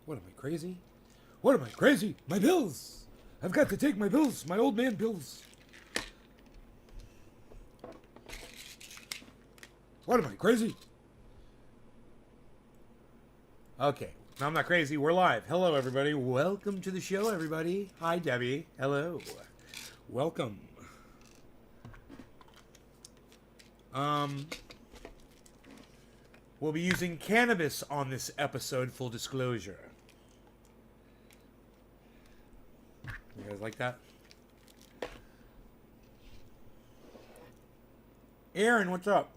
What am I, crazy? What am I, crazy? My pills! I've got to take my pills, my old man pills. What am I, crazy? Okay, I'm not crazy. We're live. Hello, everybody. Welcome to the show, everybody. Hi, Debbie. Hello. Welcome. We'll be using cannabis on this episode, full disclosure. You guys like that? Aaron, what's up?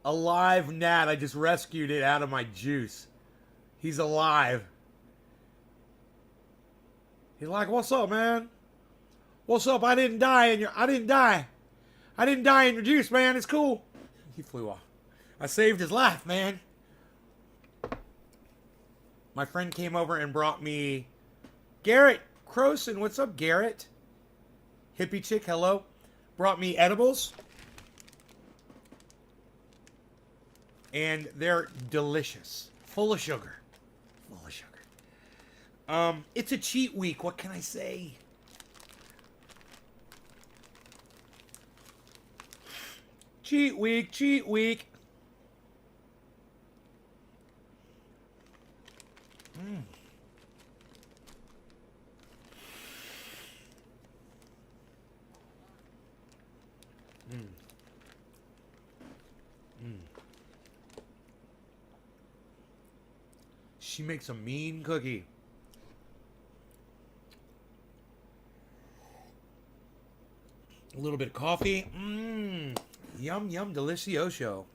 Alive Nat. I just rescued it out of my juice. He's alive. He's like, what's up, man? What's up? I didn't die in your juice, man. It's cool. He flew off. I saved his life, man. My friend came over and brought me Garrett Croson. What's up, Garrett? Hippie chick, hello. Brought me edibles. And they're delicious. Full of sugar. Full of sugar. It's a cheat week. What can I say? Cheat week, cheat week. Mm. Mm. Mm. She makes a mean cookie. A little bit of coffee. Mmm. Yum, yum, delicioso.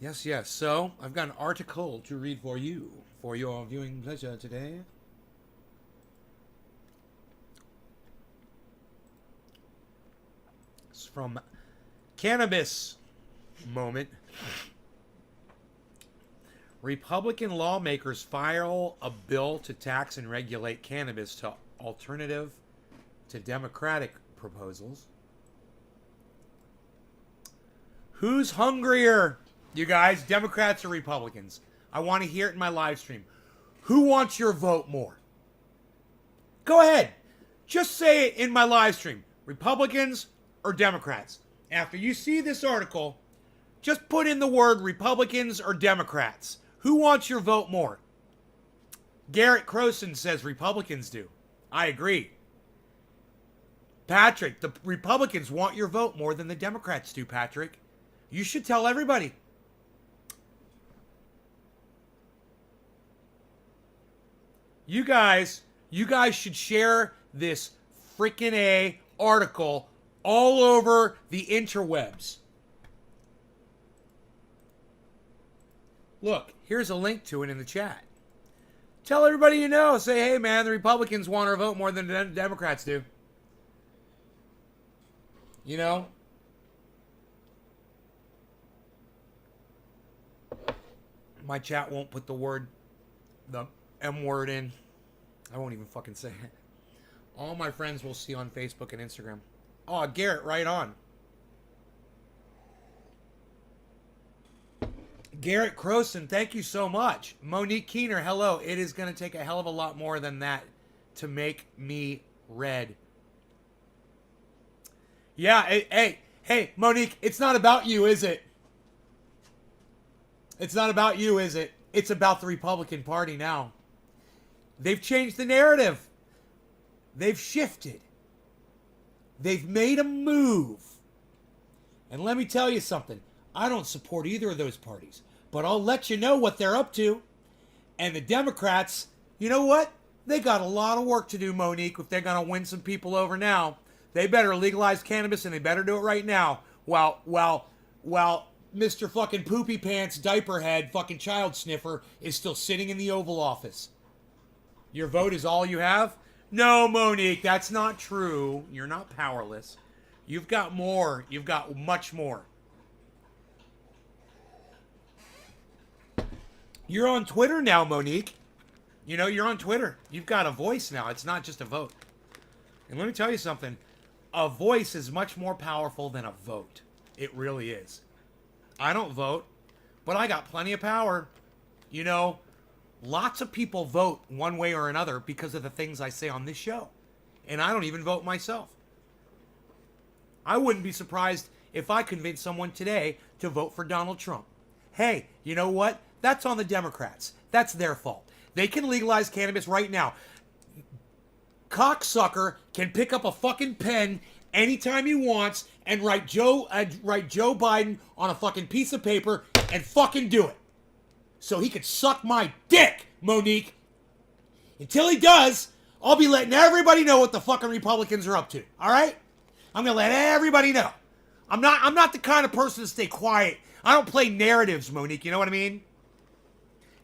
Yes, yes. So, I've got an article to read for you. For your viewing pleasure today. It's from Cannabis Moment. Republican lawmakers file a bill to tax and regulate cannabis to alternative to Democratic proposals. Who's hungrier, you guys, Democrats or Republicans? I want to hear it in my live stream. Who wants your vote more? Go ahead. Just say it in my live stream. Republicans or Democrats? After you see this article, just put in the word Republicans or Democrats. Who wants your vote more? Garrett Croson says Republicans do. I agree. Patrick, the Republicans want your vote more than the Democrats do, Patrick. You should tell everybody. You guys should share this freaking A article all over the interwebs. Look, here's a link to it in the chat. Tell everybody you know. Say, hey, man, the Republicans want our vote more than the Democrats do. You know? My chat won't put the M word in. I won't even fucking say it. All my friends will see on Facebook and Instagram. Oh, Garrett, right on. Garrett Croson, thank you so much. Monique Keener, hello. It is going to take a hell of a lot more than that to make me red. Yeah, hey, Monique, it's not about you, is it? It's not about you, is it? It's about the Republican Party now. They've changed the narrative. They've shifted. They've made a move. And let me tell you something. I don't support either of those parties. But I'll let you know what they're up to. And the Democrats, you know what? They got a lot of work to do, Monique, if they're going to win some people over now. They better legalize cannabis, and they better do it right now. While Mr. fucking Poopy Pants Diaper Head fucking child sniffer is still sitting in the Oval Office. Your vote is all you have? No, Monique, that's not true. You're not powerless. You've got more. You've got much more. You're on Twitter now, Monique. You know, you're on Twitter. You've got a voice now. It's not just a vote. And let me tell you something. A voice is much more powerful than a vote. It really is. I don't vote, but I got plenty of power. You know, lots of people vote one way or another because of the things I say on this show. And I don't even vote myself. I wouldn't be surprised if I convinced someone today to vote for Donald Trump. Hey, you know what? That's on the Democrats. That's their fault. They can legalize cannabis right now. Cocksucker can pick up a fucking pen anytime he wants and write Joe Biden on a fucking piece of paper and fucking do it. So he could suck my dick, Monique. Until he does, I'll be letting everybody know what the fucking Republicans are up to. All right? I'm gonna let everybody know. I'm not the kind of person to stay quiet. I don't play narratives, Monique. You know what I mean?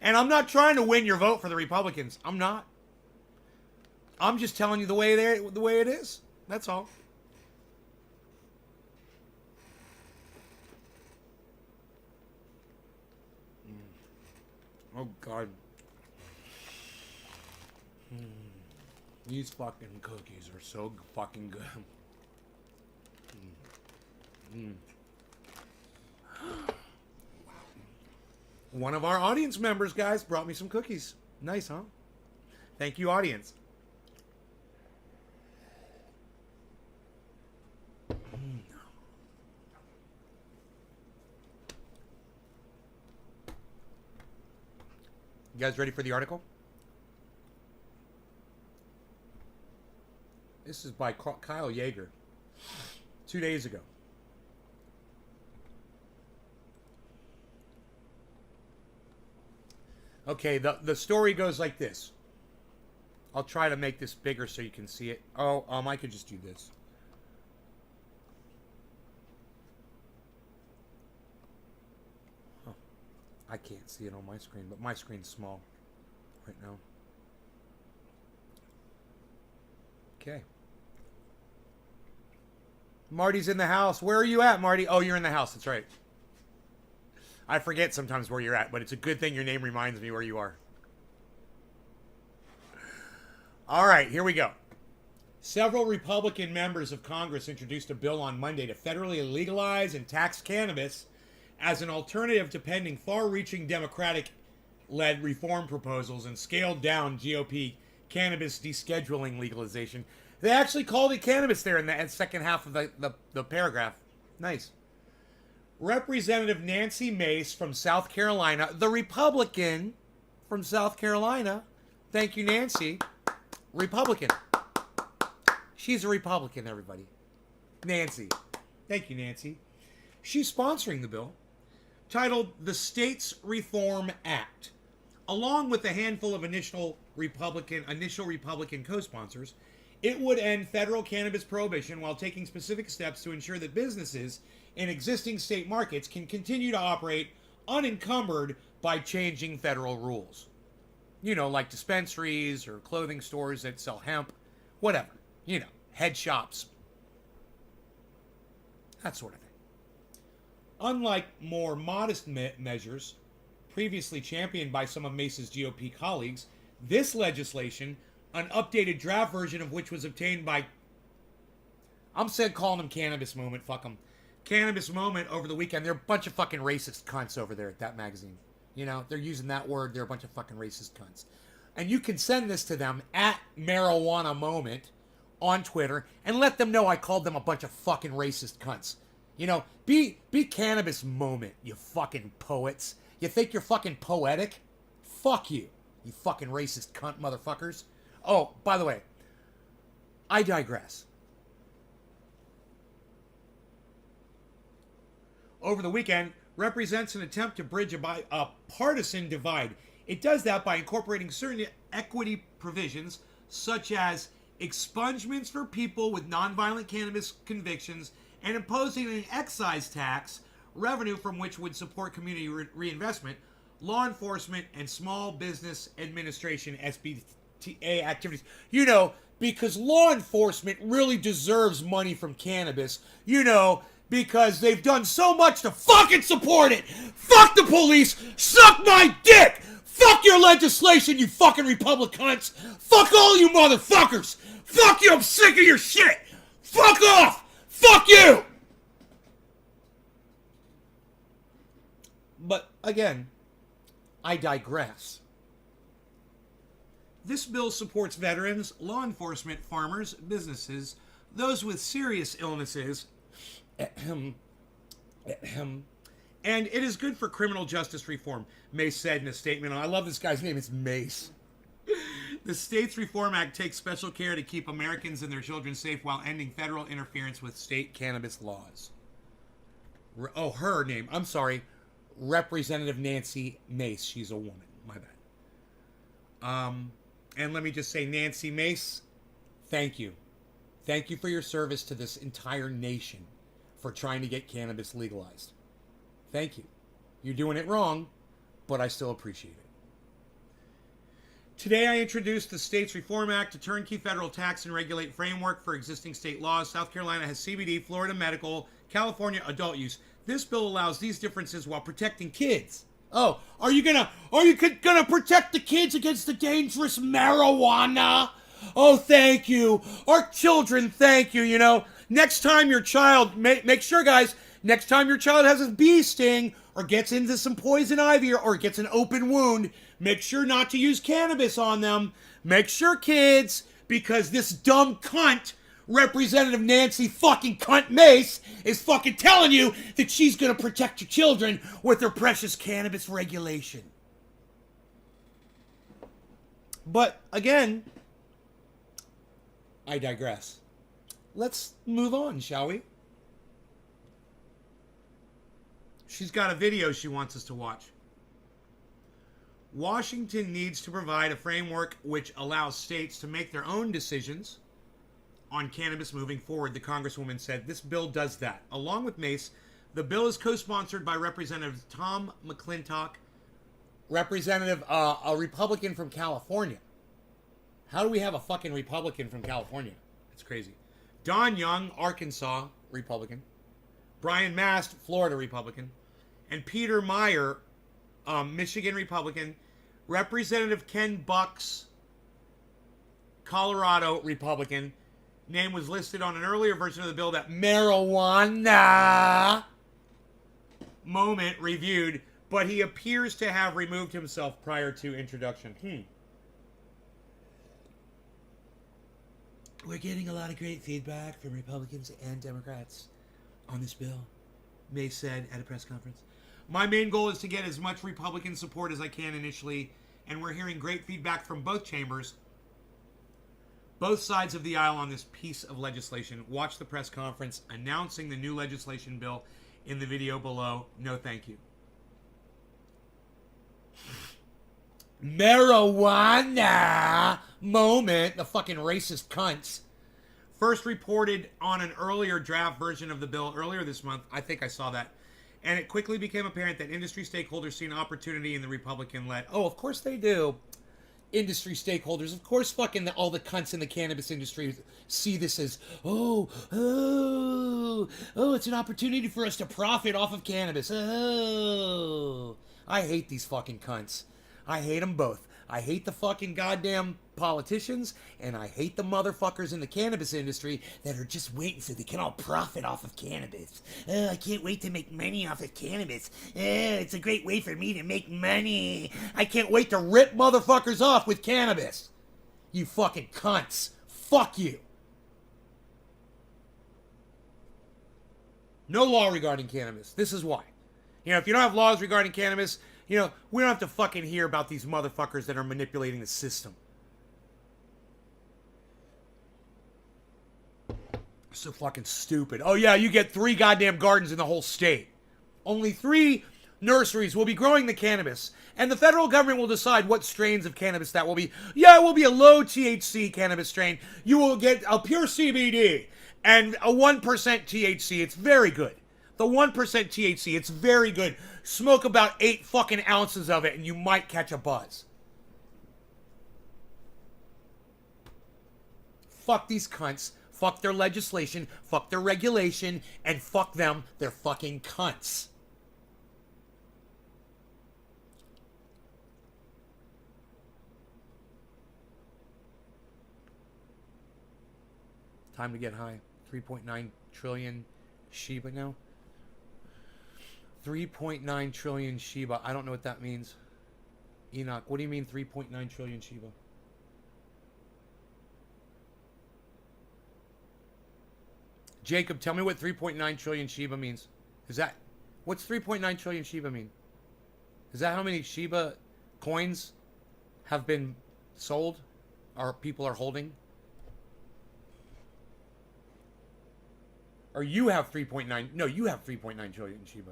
And I'm not trying to win your vote for the Republicans. I'm not. I'm just telling you the way it is. That's all. Oh, God. These fucking cookies are so fucking good. One of our audience members, guys, brought me some cookies. Nice, huh? Thank you, audience. You guys ready for the article? This is by Kyle Yeager. 2 days ago. Okay, the story goes like this. I'll try to make this bigger so you can see it. Oh, I could just do this. Oh, I can't see it on my screen, but my screen's small right now. Okay. Marty's in the house. Where are you at, Marty? Oh, you're in the house. That's right. I forget sometimes where you're at, but it's a good thing your name reminds me where you are. All right, here we go. Several Republican members of Congress introduced a bill on Monday to federally legalize and tax cannabis as an alternative to pending far-reaching Democratic-led reform proposals and scaled-down GOP cannabis descheduling legalization. They actually called it cannabis there in the second half of the paragraph. Nice. Representative Nancy Mace from South Carolina, the Republican from South Carolina. Thank you, Nancy. Republican. She's a Republican, everybody. Nancy. Thank you, Nancy. She's sponsoring the bill, titled the States Reform Act. Along with a handful of initial Republican co-sponsors, it would end federal cannabis prohibition while taking specific steps to ensure that businesses in existing state markets can continue to operate unencumbered by changing federal rules. You know, like dispensaries or clothing stores that sell hemp, whatever. You know, head shops. That sort of thing. Unlike more modest measures previously championed by some of Mace's GOP colleagues, this legislation, an updated draft version of which was obtained by... I'm calling them Cannabis Moment, fuck them. Cannabis Moment over the weekend. They're a bunch of fucking racist cunts over there at that magazine. You know, they're using that word. They're a bunch of fucking racist cunts. And you can send this to them at Marijuana Moment on Twitter and let them know I called them a bunch of fucking racist cunts. You know, be Cannabis Moment, you fucking poets. You think you're fucking poetic? Fuck you, you fucking racist cunt motherfuckers. Oh, by the way, I digress. Over the weekend represents an attempt to bridge a partisan divide. It does that by incorporating certain equity provisions, such as expungements for people with nonviolent cannabis convictions and imposing an excise tax, revenue from which would support community reinvestment, law enforcement, and small business administration SBTA activities. You know, because law enforcement really deserves money from cannabis. You know, because they've done so much to fucking support it. Fuck the police. Suck my dick. Fuck your legislation, you fucking Republicans. Fuck all you motherfuckers. Fuck you, I'm sick of your shit. Fuck off. Fuck you. But again, I digress. This bill supports veterans, law enforcement, farmers, businesses, those with serious illnesses, and it is good for criminal justice reform, Mace said in a statement. I love this guy's name, it's Mace. The States Reform Act takes special care to keep Americans and their children safe while ending federal interference with state cannabis laws. Her name, I'm sorry, Representative Nancy Mace. She's a woman, my bad. And let me just say, Nancy Mace, thank you. Thank you for your service to this entire nation for trying to get cannabis legalized. Thank you. You're doing it wrong, but I still appreciate it. Today I introduced the States Reform Act, a turnkey federal tax and regulate framework for existing state laws. South Carolina has CBD, Florida medical, California adult use. This bill allows these differences while protecting kids. Oh, are you gonna protect the kids against the dangerous marijuana? Oh, thank you. Our children, thank you. You know, next time your child, make sure, guys, next time your child has a bee sting or gets into some poison ivy or gets an open wound, make sure not to use cannabis on them. Make sure, kids, because this dumb cunt, Representative Nancy fucking cunt Mace, is fucking telling you that she's gonna protect your children with her precious cannabis regulation. But again, I digress. Let's move on, shall we? She's got a video she wants us to watch. Washington needs to provide a framework which allows states to make their own decisions on cannabis moving forward, the Congresswoman said. This bill does that. Along with Mace, the bill is co-sponsored by Representative Tom McClintock, a Republican from California. How do we have a fucking Republican from California? It's crazy. Don Young, Arkansas, Republican. Brian Mast, Florida, Republican. And Peter Meyer, Michigan, Republican. Representative Ken Bucks, Colorado, Republican. Name was listed on an earlier version of the bill that marijuana moment reviewed, but he appears to have removed himself prior to introduction. We're getting a lot of great feedback from Republicans and Democrats on this bill, May said at a press conference. My main goal is to get as much Republican support as I can initially, and we're hearing great feedback from both chambers, both sides of the aisle on this piece of legislation. Watch the press conference announcing the new legislation bill in the video below. No, thank you. Marijuana moment, the fucking racist cunts. First reported on an earlier draft version of the bill earlier this month. I think I saw that. And it quickly became apparent that industry stakeholders see an opportunity in the Republican-led. Oh, of course they do. Industry stakeholders, of course, fucking all the cunts in the cannabis industry see this as, it's an opportunity for us to profit off of cannabis. Oh, I hate these fucking cunts. I hate them both. I hate the fucking goddamn politicians, and I hate the motherfuckers in the cannabis industry that are just waiting so they can all profit off of cannabis. Oh, I can't wait to make money off of cannabis. Oh, it's a great way for me to make money. I can't wait to rip motherfuckers off with cannabis. You fucking cunts. Fuck you. No law regarding cannabis. This is why. You know, if you don't have laws regarding cannabis, you know, we don't have to fucking hear about these motherfuckers that are manipulating the system. So fucking stupid. Oh yeah, you get 3 goddamn gardens in the whole state. Only 3 nurseries will be growing the cannabis. And the federal government will decide what strains of cannabis that will be. Yeah, it will be a low THC cannabis strain. You will get a pure CBD and a 1% THC. It's very good. The 1% THC, it's very good. Smoke about 8 fucking ounces of it and you might catch a buzz. Fuck these cunts. Fuck their legislation. Fuck their regulation. And fuck them. They're fucking cunts. Time to get high. 3.9 trillion Shiba now. 3.9 trillion Shiba. I don't know what that means. Enoch, what do you mean 3.9 trillion Shiba? Jacob, tell me what 3.9 trillion Shiba means. Is that... What's 3.9 trillion Shiba mean? Is that how many Shiba coins have been sold? Or people are holding? Or you have 3.9... No, you have 3.9 trillion Shiba.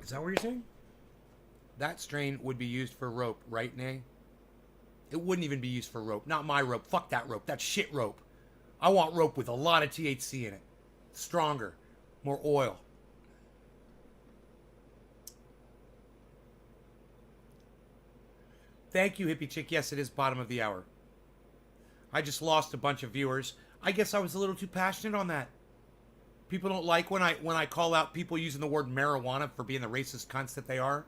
Is that what you're saying? That strain would be used for rope, right, Nay? It wouldn't even be used for rope. Not my rope. Fuck that rope. That's shit rope. I want rope with a lot of THC in it. Stronger. More oil. Thank you, Hippie Chick. Yes, it is bottom of the hour. I just lost a bunch of viewers. I guess I was a little too passionate on that. People don't like when I call out people using the word marijuana for being the racist cunts that they are.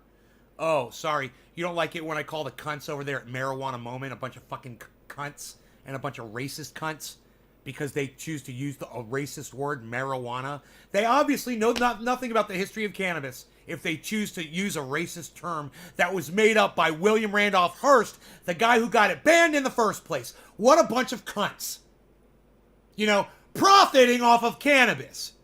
Oh, sorry. You don't like it when I call the cunts over there at Marijuana Moment a bunch of fucking cunts and a bunch of racist cunts because they choose to use a racist word, marijuana. They obviously know nothing about the history of cannabis if they choose to use a racist term that was made up by William Randolph Hearst, the guy who got it banned in the first place. What a bunch of cunts. You know, profiting off of cannabis.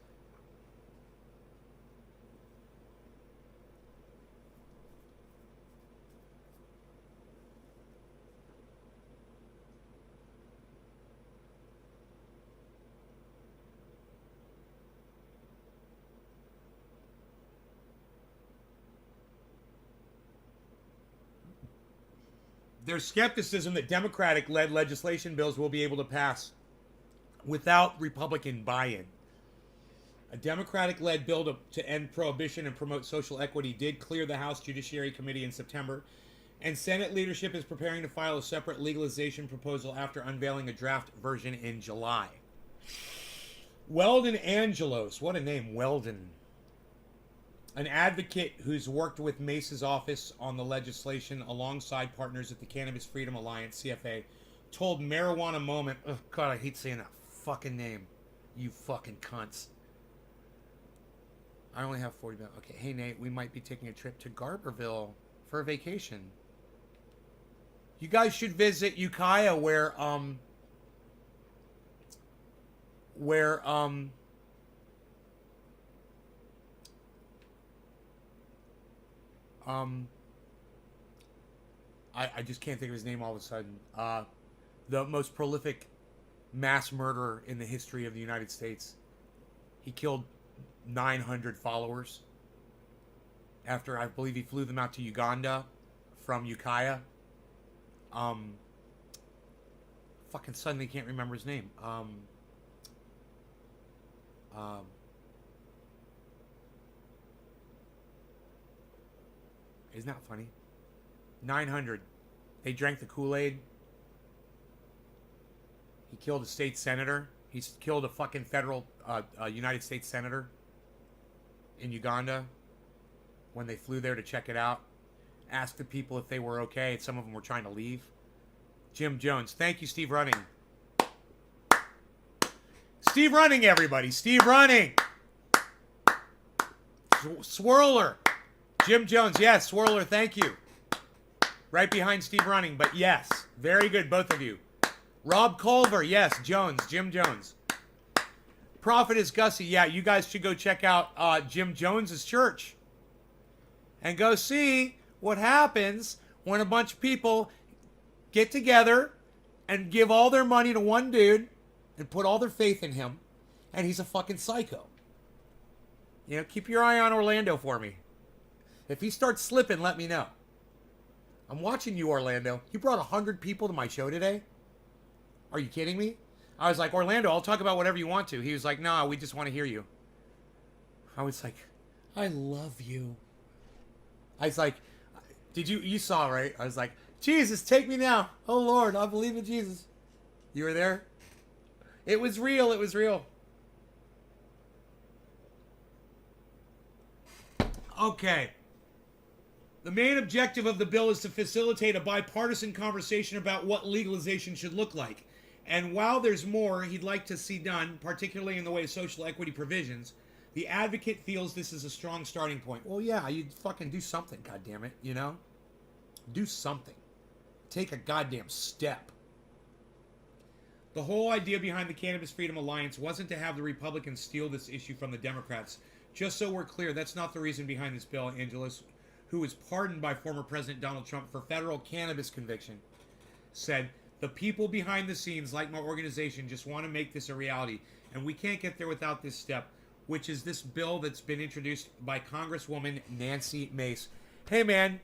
There's skepticism that Democratic-led legislation bills will be able to pass without Republican buy-in. A Democratic-led bill to end prohibition and promote social equity did clear the House Judiciary Committee in September, and Senate leadership is preparing to file a separate legalization proposal after unveiling a draft version in July. Weldon Angelos, what a name, Weldon. An advocate who's worked with Mace's office on the legislation alongside partners at the Cannabis Freedom Alliance, CFA, told Marijuana Moment, oh God, I hate saying that fucking name. You fucking cunts. I only have 40 minutes. Okay, hey Nate, we might be taking a trip to Garberville for a vacation. You guys should visit Ukiah where I just can't think of his name all of a sudden. The most prolific mass murderer in the history of the United States. He killed 900 followers after, I believe, he flew them out to Uganda from Ukiah. Fucking suddenly can't remember his name. Isn't that funny? 900. They drank the Kool-Aid. He killed a state senator. He's killed a fucking federal United States senator in Uganda when they flew there to check it out. Asked the people if they were okay, and some of them were trying to leave. Jim Jones. Thank you, Steve Running. Steve Running, everybody. Steve Running. Swirler. Jim Jones. Yes, Swirler. Thank you. Right behind Steve Running, but yes. Very good, both of you. Rob Culver. Yes, Jones. Jim Jones. Prophetess Gussie. Yeah, you guys should go check out Jim Jones's church. And go see what happens when a bunch of people get together and give all their money to one dude and put all their faith in him, and he's a fucking psycho. You know, keep your eye on Orlando for me. If he starts slipping, let me know. I'm watching you, Orlando. You brought 100 people to my show today? Are you kidding me? I was like, Orlando, I'll talk about whatever you want to. He was like, no, we just want to hear you. I was like, I love you. I was like, you saw, right? I was like, Jesus, take me now. Oh, Lord, I believe in Jesus. You were there? It was real. It was real. Okay. The main objective of the bill is to facilitate a bipartisan conversation about what legalization should look like. And while there's more he'd like to see done, particularly in the way of social equity provisions, the advocate feels this is a strong starting point. Well, yeah, you fucking do something, goddammit, you know? Do something. Take a goddamn step. The whole idea behind the Cannabis Freedom Alliance wasn't to have the Republicans steal this issue from the Democrats. Just so we're clear, that's not the reason behind this bill, Angelos, who was pardoned by former President Donald Trump for federal cannabis conviction, said, the people behind the scenes, like my organization, just want to make this a reality, and we can't get there without this step, which is this bill that's been introduced by Congresswoman Nancy Mace. Hey, man,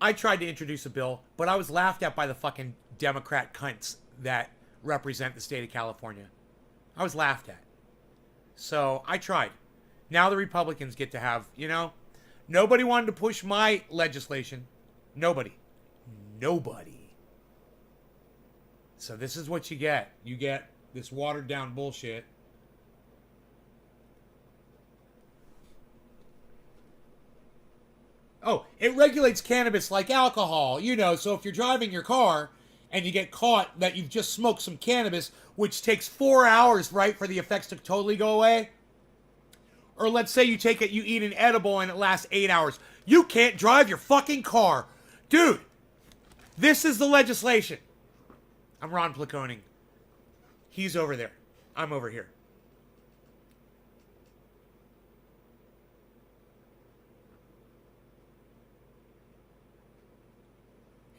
I tried to introduce a bill, but I was laughed at by the fucking Democrat cunts that represent the state of California. I was laughed at. So I tried. Now the Republicans get to have, you know, nobody wanted to push my legislation. Nobody. So this is what you get. You get this watered down bullshit. Oh, it regulates cannabis like alcohol, you know, so if you're driving your car and you get caught that you've just smoked some cannabis, which takes 4 hours, right, for the effects to totally go away. Or let's say you take it, you eat an edible and it lasts 8 hours. You can't drive your fucking car. Dude, this is the legislation. I'm Ron Placoning. He's over there. I'm over here.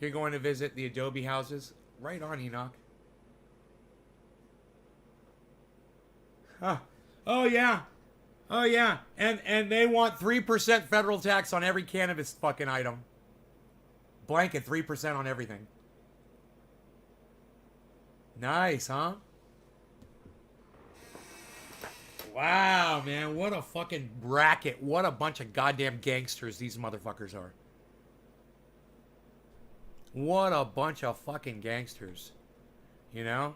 You're going to visit the Adobe houses? Right on, Enoch. Huh. Oh, yeah. Oh, yeah. And they want 3% federal tax on every cannabis fucking item. Blanket 3% on everything. Nice, huh? Wow, man. What a fucking bracket. What a bunch of goddamn gangsters these motherfuckers are. What a bunch of fucking gangsters. You know?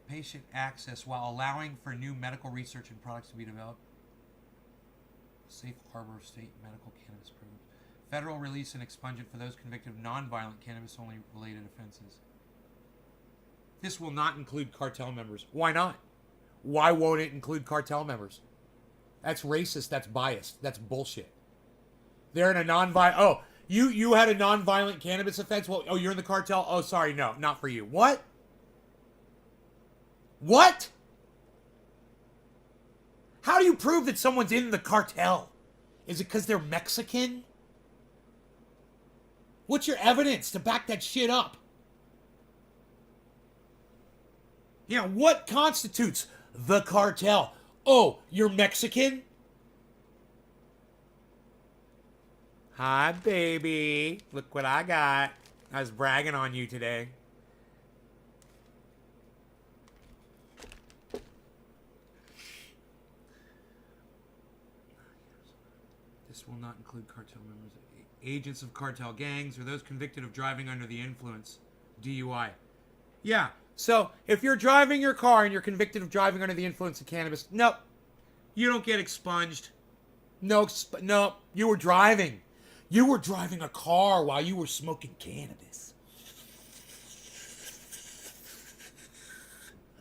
Patient access while allowing for new medical research and products to be developed. Safe harbor of state medical cannabis programs. Federal release and expungement for those convicted of non-violent cannabis-only related offenses. This will not include cartel members. Why not? Why won't it include cartel members? That's racist. That's biased. That's bullshit. They're in a non-violent... Oh, you had a non-violent cannabis offense? Well, oh, you're in the cartel? Oh, sorry, no, not for you. What? What? How do you prove that someone's in the cartel? Is it because they're Mexican? What's your evidence to back that shit up? Yeah, what constitutes the cartel? Oh, you're Mexican? Hi, baby. Look what I got. I was bragging on you today. This will not include cartel members, agents of cartel gangs, or those convicted of driving under the influence, DUI. Yeah, so if you're driving your car and you're convicted of driving under the influence of cannabis, nope, you don't get expunged. No, you were driving. You were driving a car while you were smoking cannabis.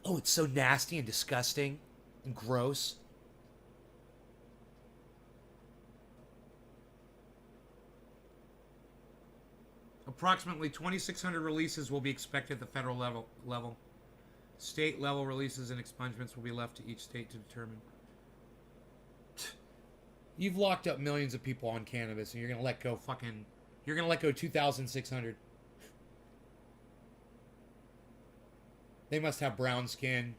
Oh, it's so nasty and disgusting and gross. Approximately 2,600 releases will be expected at the federal level. State level releases and expungements will be left to each state to determine. You've locked up millions of people on cannabis, and you're gonna let go you're gonna let go 2,600. They must have brown skin,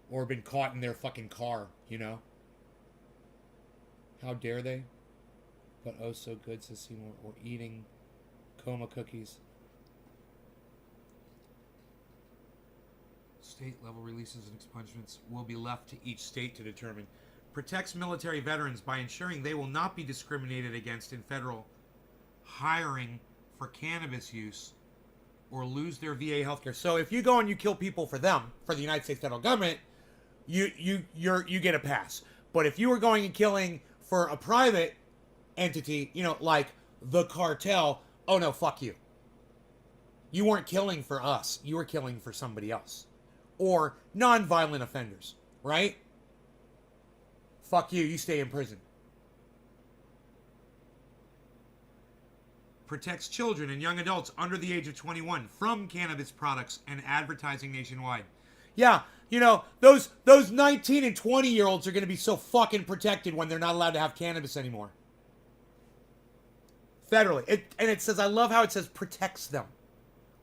or been caught in their fucking car, you know? How dare they? But oh so good, says Seymour, or eating coma cookies. State level releases and expungements will be left to each state to determine. Protects military veterans by ensuring they will not be discriminated against in federal hiring for cannabis use or lose their VA healthcare. So if you go and you kill people for them, for the United States federal government, you get a pass. But if you were going and killing for a private entity, you know, like the cartel, oh no, fuck you. You weren't killing for us. You were killing for somebody else. Or non-violent offenders, right? Fuck you. You stay in prison. Protects children and young adults under the age of 21 from cannabis products and advertising nationwide. Yeah, you know, those 19 and 20-year-olds are going to be so fucking protected when they're not allowed to have cannabis anymore. Federally. And it says, I love how it says protects them.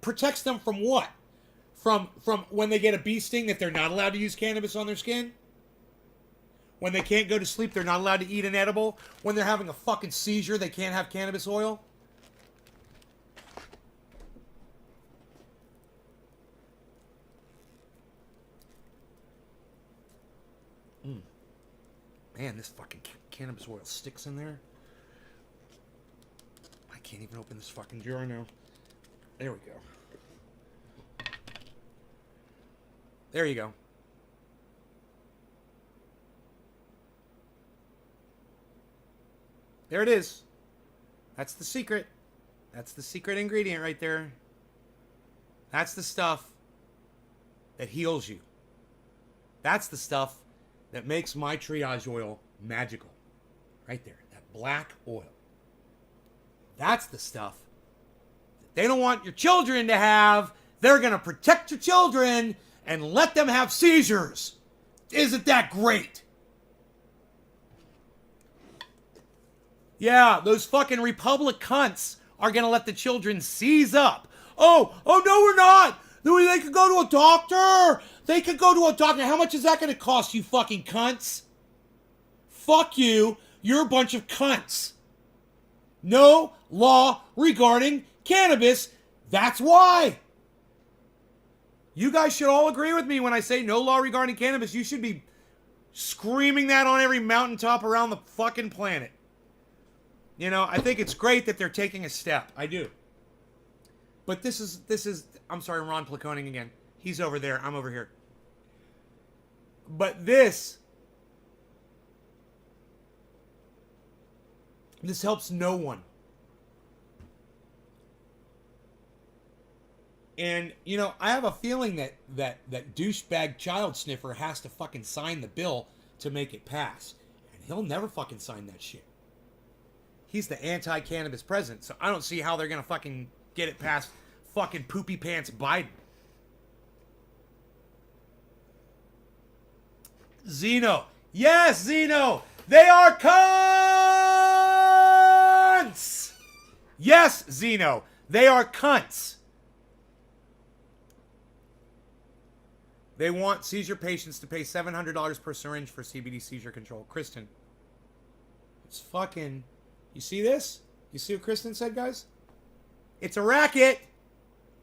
Protects them from what? From when they get a bee sting that they're not allowed to use cannabis on their skin? When they can't go to sleep, they're not allowed to eat an edible? When they're having a fucking seizure, they can't have cannabis oil? Man, this fucking cannabis oil sticks in there. I can't even open this fucking jar now. There we go. There you go. There it is. That's the secret. That's the secret ingredient right there. That's the stuff that heals you. That's the stuff that makes my triage oil magical. Right there. That black oil. That's the stuff that they don't want your children to have. They're going to protect your children and let them have seizures. Isn't that great? Yeah, those fucking Republic cunts are going to let the children seize up. Oh, no, we're not. They could go to a doctor. They could go to a doctor. How much is that going to cost, you fucking cunts? Fuck you. You're a bunch of cunts. No law regarding cannabis. That's why. You guys should all agree with me when I say no law regarding cannabis. You should be screaming that on every mountaintop around the fucking planet. You know, I think it's great that they're taking a step. I do. But this is, I'm sorry, Ron Placoning again. He's over there. I'm over here. But this helps no one. And, you know, I have a feeling that douchebag child sniffer has to fucking sign the bill to make it pass. And he'll never fucking sign that shit. He's the anti-cannabis president, so I don't see how they're going to fucking get it past fucking poopy pants Biden. Zeno. Yes, Zeno. They are cunts. Yes, Zeno. They are cunts. They want seizure patients to pay $700 per syringe for CBD seizure control. Kristen. It's fucking... You see this? You see what Kristen said, guys? It's a racket.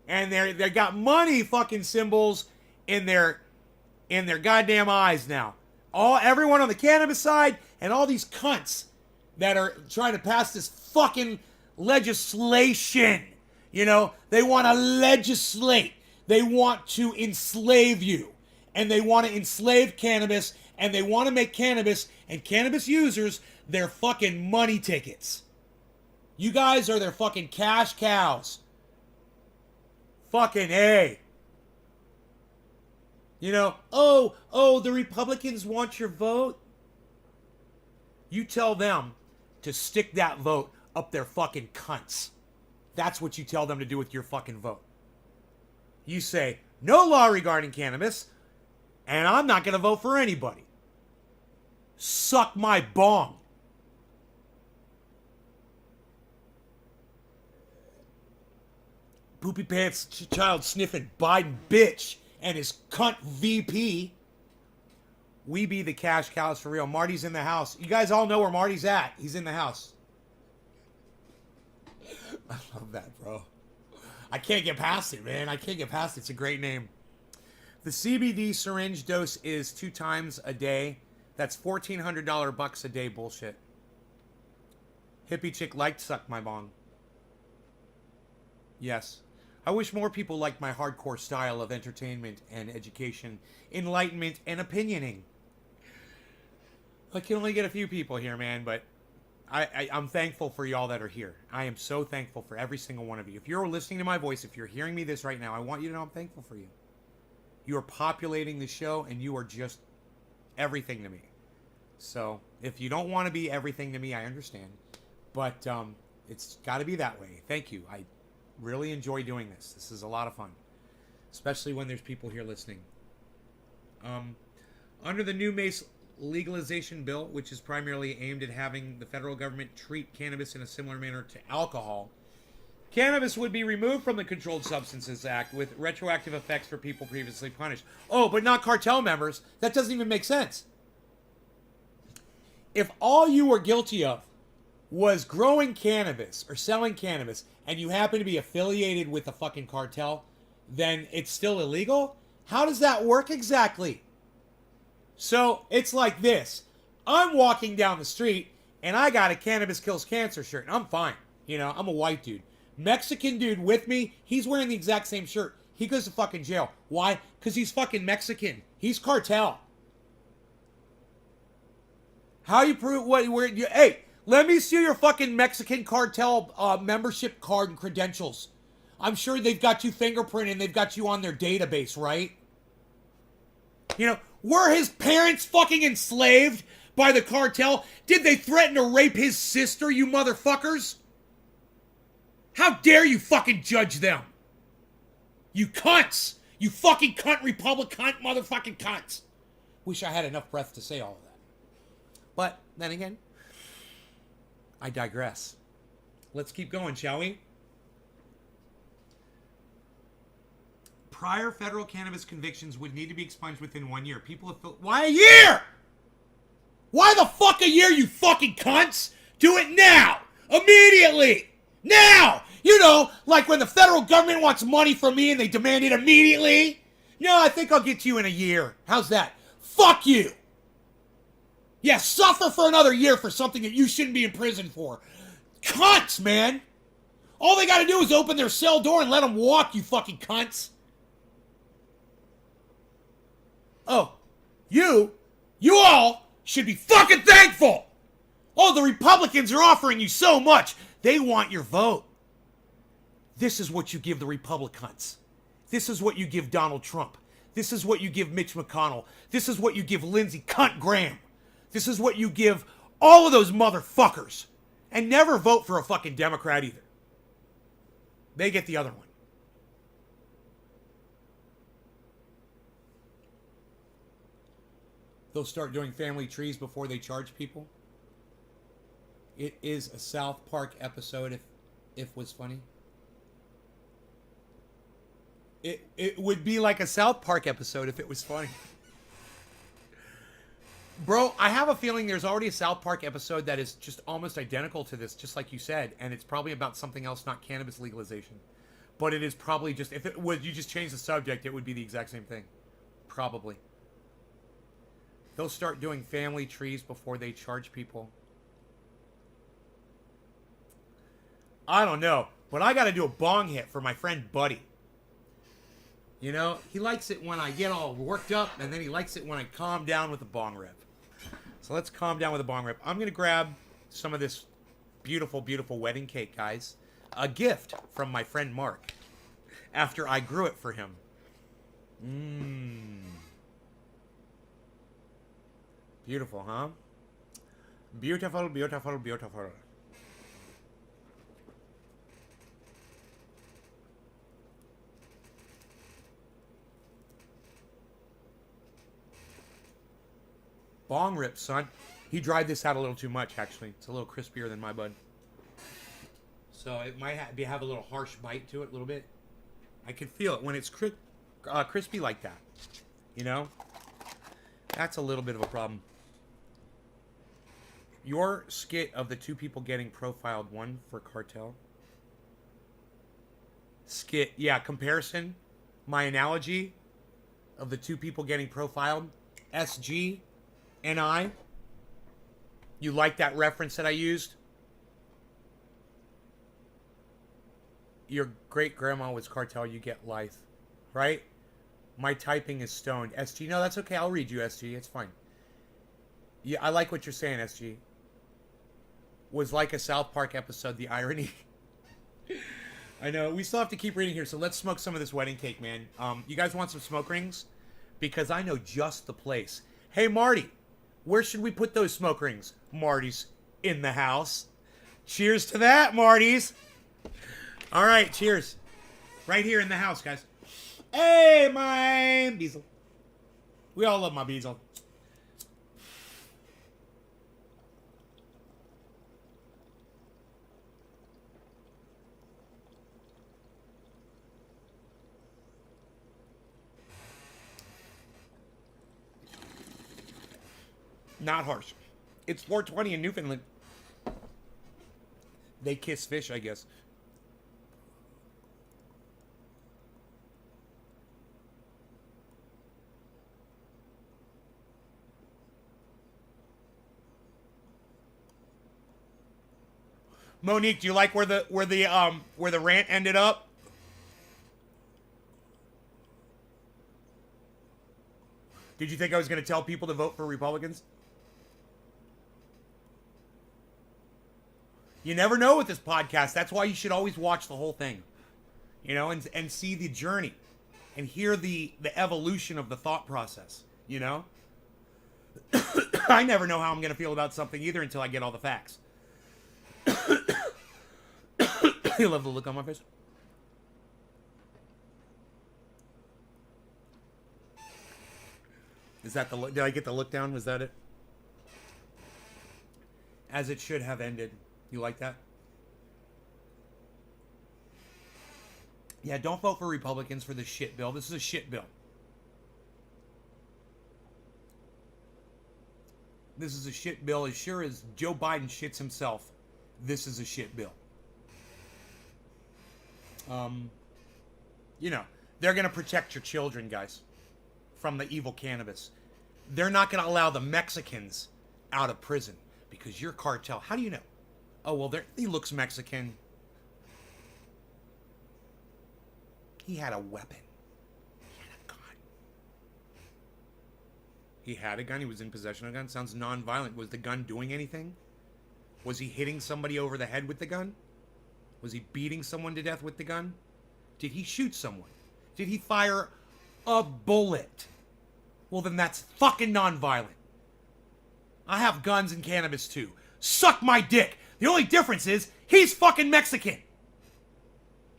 And they got money fucking symbols in their goddamn eyes now. Everyone on the cannabis side and all these cunts that are trying to pass this fucking legislation. You know, they want to legislate. They want to enslave you. And they want to enslave cannabis. And they want to make cannabis and cannabis users their fucking money tickets. You guys are their fucking cash cows. Fucking A. You know, oh, the Republicans want your vote. You tell them to stick that vote up their fucking cunts. That's what you tell them to do with your fucking vote. You say, no law regarding cannabis, and I'm not going to vote for anybody. Suck my bong. Poopy pants child sniffing Biden bitch and his cunt VP. We be the cash cows for real. Marty's in the house. You guys all know where Marty's at. He's in the house. I love that, bro. I can't get past it, man. I can't get past it. It's a great name. The CBD syringe dose is 2 times a day. That's $1,400 bucks a day bullshit. Hippie chick liked suck my bong. Yes. I wish more people liked my hardcore style of entertainment and education, enlightenment and opinioning. I can only get a few people here, man, but I'm thankful for y'all that are here. I am so thankful for every single one of you. If you're listening to my voice, if you're hearing me this right now, I want you to know I'm thankful for you. You are populating the show, and you are just everything to me. So, if you don't want to be everything to me, I understand. But it's got to be that way. Thank you. I really enjoy doing this. This is a lot of fun. Especially when there's people here listening. Under the new Mace legalization bill, which is primarily aimed at having the federal government treat cannabis in a similar manner to alcohol, cannabis would be removed from the Controlled Substances Act with retroactive effects for people previously punished. Oh, but not cartel members. That doesn't even make sense. If all you were guilty of was growing cannabis or selling cannabis and you happen to be affiliated with a fucking cartel, then it's still illegal? How does that work exactly? So it's like this. I'm walking down the street and I got a Cannabis Kills Cancer shirt and I'm fine. You know, I'm a white dude. Mexican dude with me, he's wearing the exact same shirt. He goes to fucking jail. Why? Because he's fucking Mexican. He's cartel. How you prove what? Where? Hey, let me see your fucking Mexican cartel membership card and credentials. I'm sure they've got you fingerprinted and they've got you on their database, right? You know, were his parents fucking enslaved by the cartel? Did they threaten to rape his sister, you motherfuckers? How dare you fucking judge them? You cunts! You fucking cunt, Republic cunt, motherfucking cunts! Wish I had enough breath to say all of that. But, then again, I digress. Let's keep going, shall we? Prior federal cannabis convictions would need to be expunged within 1 year. People have felt... Why a year? Why the fuck a year, you fucking cunts? Do it now! Immediately! Now! You know, like when the federal government wants money from me and they demand it immediately. No, I think I'll get to you in a year. How's that? Fuck you! Yeah, suffer for another year for something that you shouldn't be in prison for. Cunts, man! All they gotta do is open their cell door and let them walk, you fucking cunts. Oh, you all should be fucking thankful! Oh, the Republicans are offering you so much. They want your vote. This is what you give the Republicans. This is what you give Donald Trump. This is what you give Mitch McConnell. This is what you give Lindsey Cunt Graham. This is what you give all of those motherfuckers. And never vote for a fucking Democrat either. They get the other one. They'll start doing family trees before they charge people. It is a South Park episode, if was funny. It would be like a South Park episode if it was funny. Bro, I have a feeling there's already a South Park episode that is just almost identical to this, just like you said, and it's probably about something else, not cannabis legalization. But it is probably just, if it was, you just change the subject, it would be the exact same thing. Probably. They'll start doing family trees before they charge people. I don't know, but I got to do a bong hit for my friend Buddy. You know, he likes it when I get all worked up, and then he likes it when I calm down with a bong rip. So let's calm down with a bong rip. I'm going to grab some of this beautiful, beautiful wedding cake, guys. A gift from my friend Mark after I grew it for him. Beautiful, huh? Beautiful, beautiful, beautiful. Bong rip, son. He dried this out a little too much, actually. It's a little crispier than my bud. So it might have a little harsh bite to it, a little bit. I can feel it when it's crispy like that. You know? That's a little bit of a problem. Your skit of the two people getting profiled, one for cartel. Skit, yeah, comparison. My analogy of the two people getting profiled. SG and I. You like that reference that I used? Your great grandma was cartel. You get life, right? My typing is stoned. SG, no, that's okay. I'll read you, SG. It's fine. Yeah, I like what you're saying, SG. Was like a South Park episode. The irony. I know. We still have to keep reading here, so let's smoke some of this wedding cake, man. You guys want some smoke rings? Because I know just the place. Hey, Marty, where should we put those smoke rings? Marty's in the house. Cheers to that, Marty's. All right, cheers. Right here in the house, guys. Hey, my Beazle. We all love my Beazle. Not harsh. It's 4:20 in Newfoundland. They kiss fish, I guess. Monique, do you like where the rant ended up? Did you think I was going to tell people to vote for Republicans? You never know with this podcast. That's why you should always watch the whole thing. You know, and see the journey and hear the evolution of the thought process, you know? I never know how I'm going to feel about something either until I get all the facts. You love the look on my face. Is that the look? Did I get the look down? Was that it? As it should have ended. You like that? Yeah, don't vote for Republicans for this shit bill. This is a shit bill. This is a shit bill. As sure as Joe Biden shits himself, this is a shit bill. You know, they're going to protect your children, guys, from the evil cannabis. They're not going to allow the Mexicans out of prison because your cartel. How do you know? Oh, well, he looks Mexican. He had a weapon. He had a gun. He had a gun. He was in possession of a gun. Sounds non-violent. Was the gun doing anything? Was he hitting somebody over the head with the gun? Was he beating someone to death with the gun? Did he shoot someone? Did he fire a bullet? Well, then that's fucking non-violent. I have guns and cannabis too. Suck my dick. The only difference is he's fucking Mexican.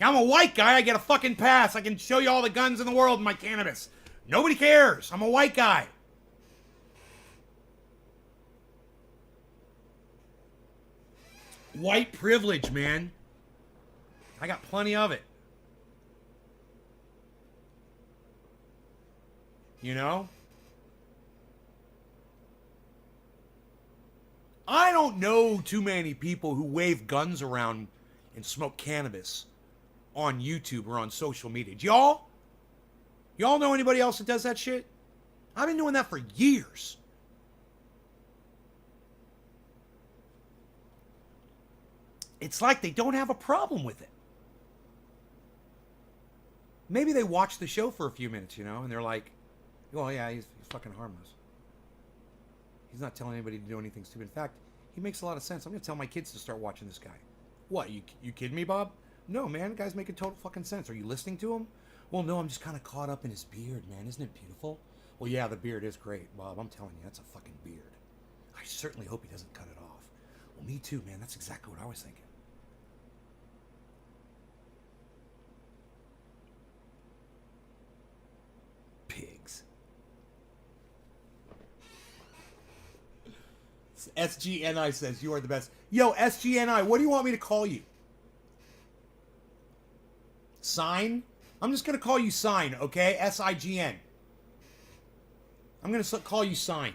I'm a white guy. I get a fucking pass. I can show you all the guns in the world and my cannabis. Nobody cares. I'm a white guy. White privilege, man. I got plenty of it. You know? I don't know too many people who wave guns around and smoke cannabis on YouTube or on social media. Do y'all? Y'all know anybody else that does that shit? I've been doing that for years. It's like they don't have a problem with it. Maybe they watch the show for a few minutes, you know, and they're like, well, yeah, he's fucking harmless. He's not telling anybody to do anything stupid. In fact, he makes a lot of sense. I'm going to tell my kids to start watching this guy. What, you kidding me, Bob? No, man, the guy's making total fucking sense. Are you listening to him? Well, no, I'm just kind of caught up in his beard, man. Isn't it beautiful? Well, yeah, the beard is great, Bob. I'm telling you, that's a fucking beard. I certainly hope he doesn't cut it off. Well, me too, man. That's exactly what I was thinking. Pigs. SGNI says, you are the best. Yo, SGNI, what do you want me to call you? Sign? I'm just going to call you Sign, okay? S-I-G-N. I'm going to call you Sign.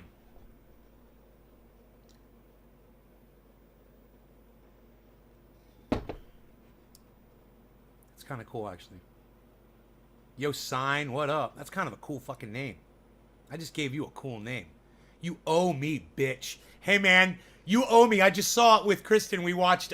It's kind of cool, actually. Yo, Sign, what up? That's kind of a cool fucking name. I just gave you a cool name. You owe me, bitch. Hey, man, you owe me. I just saw it with Kristen. We watched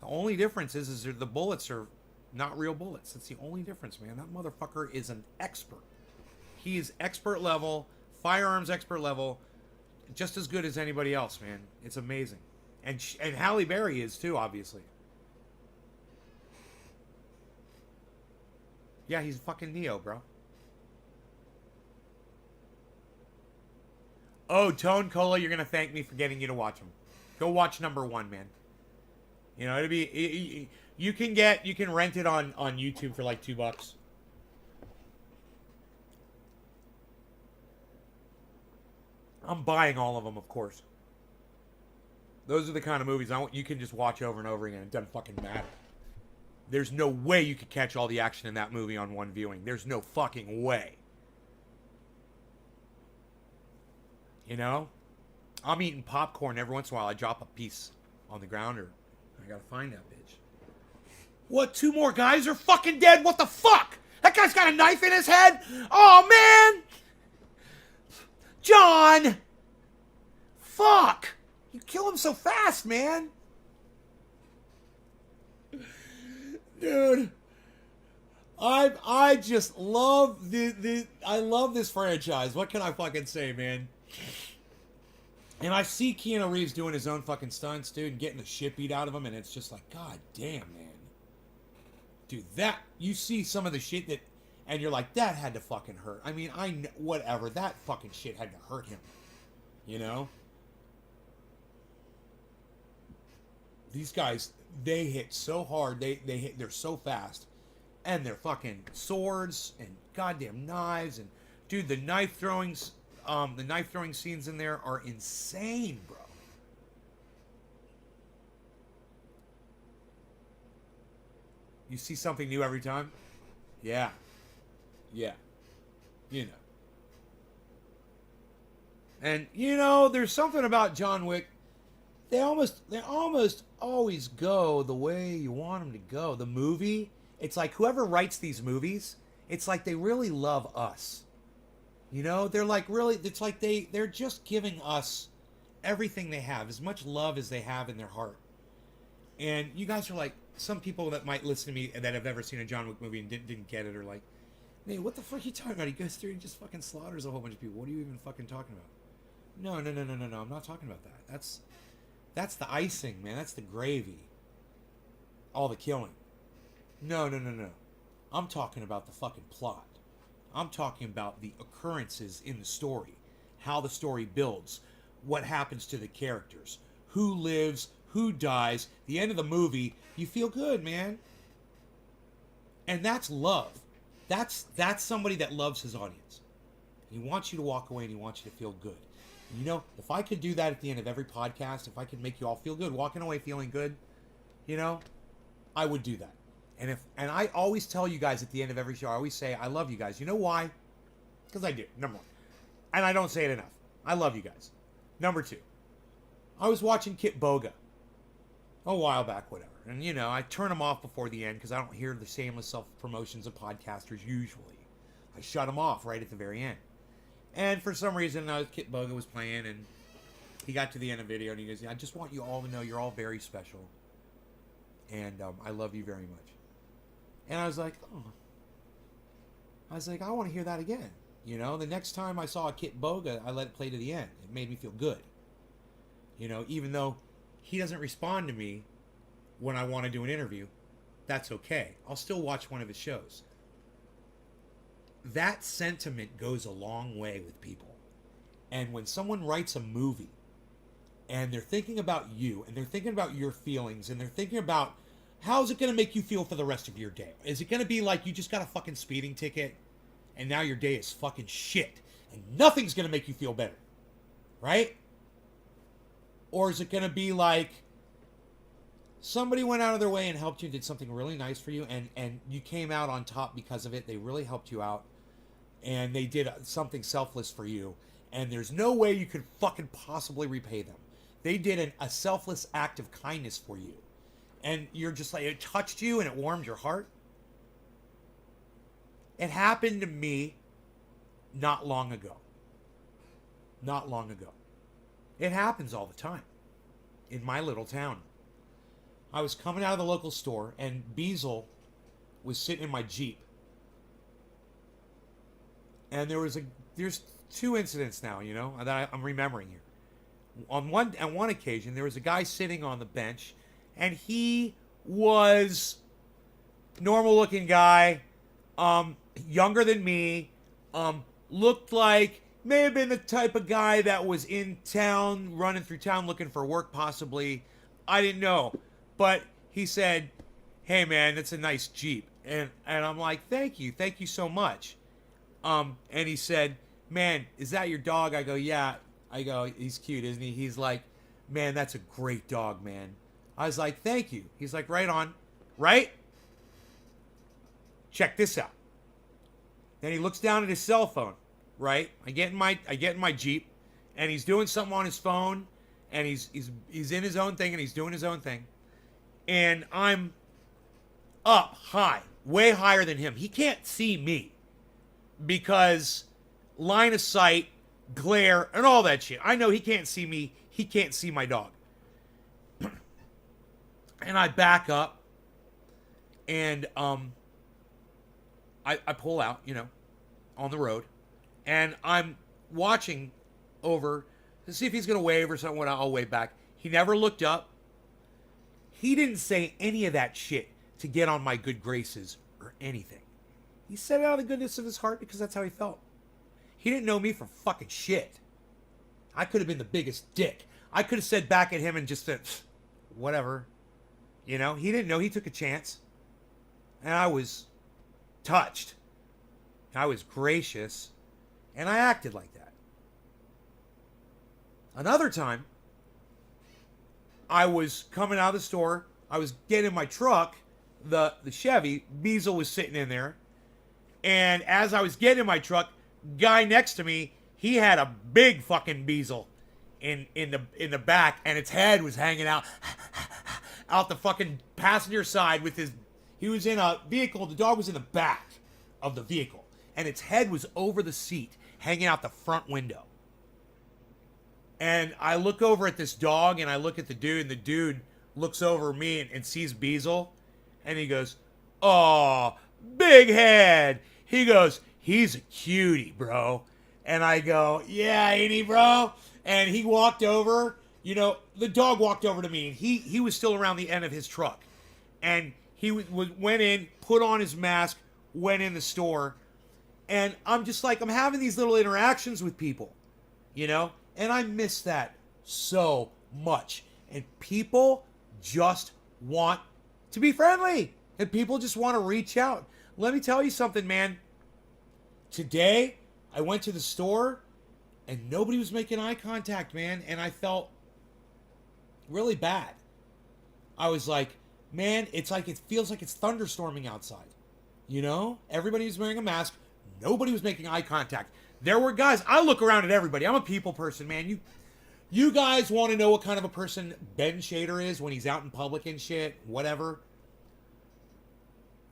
The only difference is the bullets are not real bullets. That's the only difference, man. That motherfucker is an expert. He is expert level, firearms expert level, just as good as anybody else, man. It's amazing. And Halle Berry is too, obviously. Yeah, he's fucking Neo, bro. Oh, Tone Cola, you're gonna thank me for getting you to watch him. Go watch number 1, man. You know, you can rent it on YouTube for like $2. I'm buying all of them, of course. Those are the kind of movies you can just watch over and over again. It doesn't fucking matter. There's no way you could catch all the action in that movie on one viewing. There's no fucking way. You know? I'm eating popcorn every once in a while. I drop a piece on the ground, or I gotta find that bitch. What, 2 more guys are fucking dead? What the fuck? That guy's got a knife in his head? Oh, man! John! Fuck! You kill him so fast, man! Dude, I just love I love this franchise. What can I fucking say, man? And I see Keanu Reeves doing his own fucking stunts, dude, and getting the shit beat out of him, and it's just like, god damn, man. Dude, you see some of the shit that, and you're like, that had to fucking hurt. I mean, whatever, that fucking shit had to hurt him. You know? These guys, they hit so hard, they're so fast. And they're fucking swords and goddamn knives, and dude, the knife throwing scenes in there are insane, bro. You see something new every time? Yeah. Yeah. You know. And you know, there's something about John Wick. They almost always go the way you want them to go. The movie, it's like whoever writes these movies, it's like they really love us. You know, they're like really, it's like they're just giving us everything they have, as much love as they have in their heart. And you guys are like, some people that might listen to me that have ever seen a John Wick movie and didn't get it are like, hey, what the fuck are you talking about? He goes through and just fucking slaughters a whole bunch of people. What are you even fucking talking about? No, I'm not talking about that. That's the icing, man. That's the gravy. All the killing. No. I'm talking about the fucking plot. I'm talking about the occurrences in the story. How the story builds. What happens to the characters. Who lives. Who dies. The end of the movie. You feel good, man. And that's love. That's somebody that loves his audience. He wants you to walk away and he wants you to feel good. You know, if I could do that at the end of every podcast, if I could make you all feel good, walking away feeling good, you know, I would do that. And I always tell you guys at the end of every show, I always say, I love you guys. You know why? Because I do, number 1. And I don't say it enough. I love you guys. Number 2, I was watching Kit Boga a while back, whatever. And, you know, I turn them off before the end because I don't hear the shameless self-promotions of podcasters usually. I shut them off right at the very end. And for some reason, Kit Boga was playing, and he got to the end of the video, and he goes, I just want you all to know you're all very special. And I love you very much. And I was like, oh. I was like, I want to hear that again. You know, the next time I saw a Kit Boga, I let it play to the end. It made me feel good. You know, even though he doesn't respond to me when I want to do an interview, that's okay. I'll still watch one of his shows. That sentiment goes a long way with people. And when someone writes a movie and they're thinking about you and they're thinking about your feelings and they're thinking about how's it going to make you feel for the rest of your day? Is it going to be like you just got a fucking speeding ticket and now your day is fucking shit and nothing's going to make you feel better? Right? Or is it going to be like somebody went out of their way and helped you, did something really nice for you, and you came out on top because of it. They really helped you out, and they did something selfless for you, and there's no way you could fucking possibly repay them. They did a selfless act of kindness for you, and you're just like, it touched you and it warmed your heart. It happened to me not long ago. Not long ago. It happens all the time in my little town. I was coming out of the local store, and Beazle was sitting in my Jeep. And there's two incidents now, that I'm remembering here. On one occasion, there was a guy sitting on the bench, and he was normal looking guy, younger than me, looked like may have been the type of guy that was in town, running through town looking for work possibly. I didn't know. But he said, "Hey man, that's a nice Jeep." And I'm like, thank you so much. And he said, "Man, is that your dog?" I go, "Yeah." I go, "He's cute, isn't he?" He's like, "Man, that's a great dog, man." I was like, "Thank you." He's like, "Right on." Right? Check this out. Then he looks down at his cell phone, right? I get in my Jeep, and he's doing something on his phone, and he's in his own thing, and he's doing his own thing. And I'm up high, way higher than him. He can't see me because line of sight, glare, and all that shit. I know he can't see me. He can't see my dog. And I back up, and I pull out, on the road, and I'm watching over to see if he's going to wave or something. I'll wave back. He never looked up. He didn't say any of that shit to get on my good graces or anything. He said it out of the goodness of his heart because that's how he felt. He didn't know me for fucking shit. I could have been the biggest dick. I could have said back at him and just said, whatever. He didn't know. He took a chance. And I was touched. I was gracious. And I acted like that. Another time, I was coming out of the store. I was getting in my truck, the Chevy. Beazle was sitting in there. And as I was getting in my truck, guy next to me, he had a big fucking Beazle in the back, and its head was hanging out the fucking passenger side with his. He was in a vehicle. The dog was in the back of the vehicle, and its head was over the seat, hanging out the front window. And I look over at this dog, and I look at the dude, and the dude looks over me and sees Beazle, and he goes, "Oh, big head." He goes, "He's a cutie, bro." And I go, "Yeah, ain't he, bro?" And he walked over, the dog walked over to me, and he was still around the end of his truck. And he went in, put on his mask, went in the store. And I'm just like, I'm having these little interactions with people, and I miss that so much. And people just want to be friendly, and people just want to reach out. Let me tell you something, man. Today, I went to the store, and nobody was making eye contact, man, and I felt really bad. I was like, man, it feels like it's thunderstorming outside. Everybody was wearing a mask. Nobody was making eye contact. There were guys. I look around at everybody. I'm a people person, man. You guys want to know what kind of a person Ben Shader is when he's out in public and shit, whatever.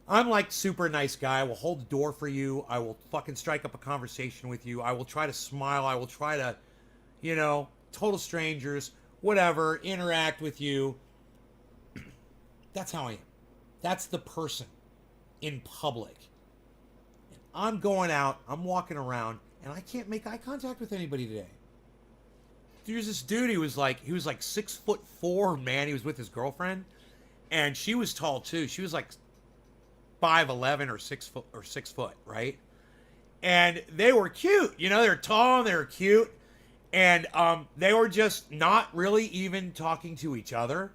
I'm like super nice guy. I will hold the door for you. I will fucking strike up a conversation with you. I will try to smile. I will try to, total strangers, whatever, interact with you. That's how I am. That's the person in public. And I'm going out, I'm walking around, and I can't make eye contact with anybody today. There's this dude, he was like 6'4", man. He was with his girlfriend, and she was tall too. She was like 5'11" or 6 foot, right? And they were cute. They were tall and they were cute. And they were just not really even talking to each other.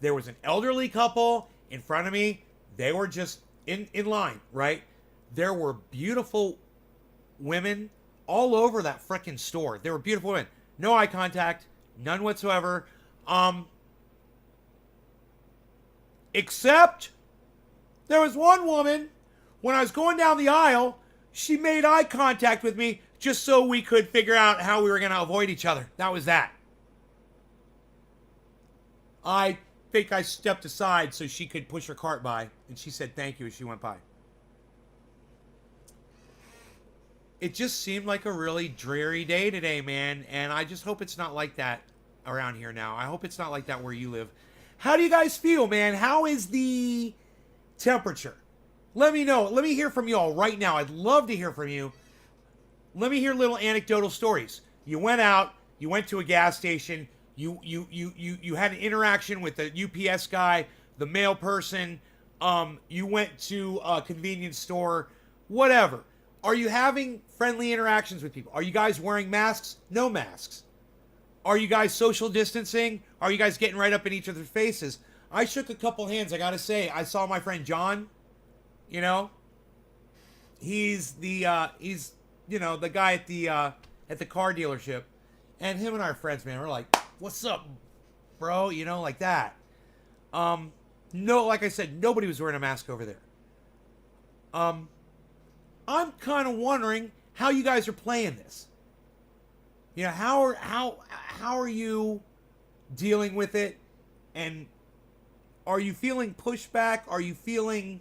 There was an elderly couple in front of me. They were just in line, right? There were beautiful women all over that frickin' store. There were beautiful women. No eye contact. None whatsoever. Except there was one woman, when I was going down the aisle, she made eye contact with me just so we could figure out how we were going to avoid each other. That was that. I think I stepped aside so she could push her cart by, and she said thank you as she went by. It just seemed like a really dreary day today, man, and I just hope it's not like that around here now. I hope it's not like that where you live. How do you guys feel, man? How is the temperature? Let me know. Let me hear from you all right now. I'd love to hear from you. Let me hear little anecdotal stories. You went out, you went to a gas station, you had an interaction with the UPS guy, the mail person, you went to a convenience store, whatever. Are you having friendly interactions with people? Are you guys wearing masks? No masks. Are you guys social distancing? Are you guys getting right up in each other's faces? I shook a couple hands. I gotta say, I saw my friend John. You know, he's the the guy at the car dealership, and him and our friends, man, we're like, "What's up, bro?" You know, like that. No, like I said, nobody was wearing a mask over there. I'm kind of wondering how you guys are playing this. You know, how are you dealing with it, and are you feeling pushback? Are you feeling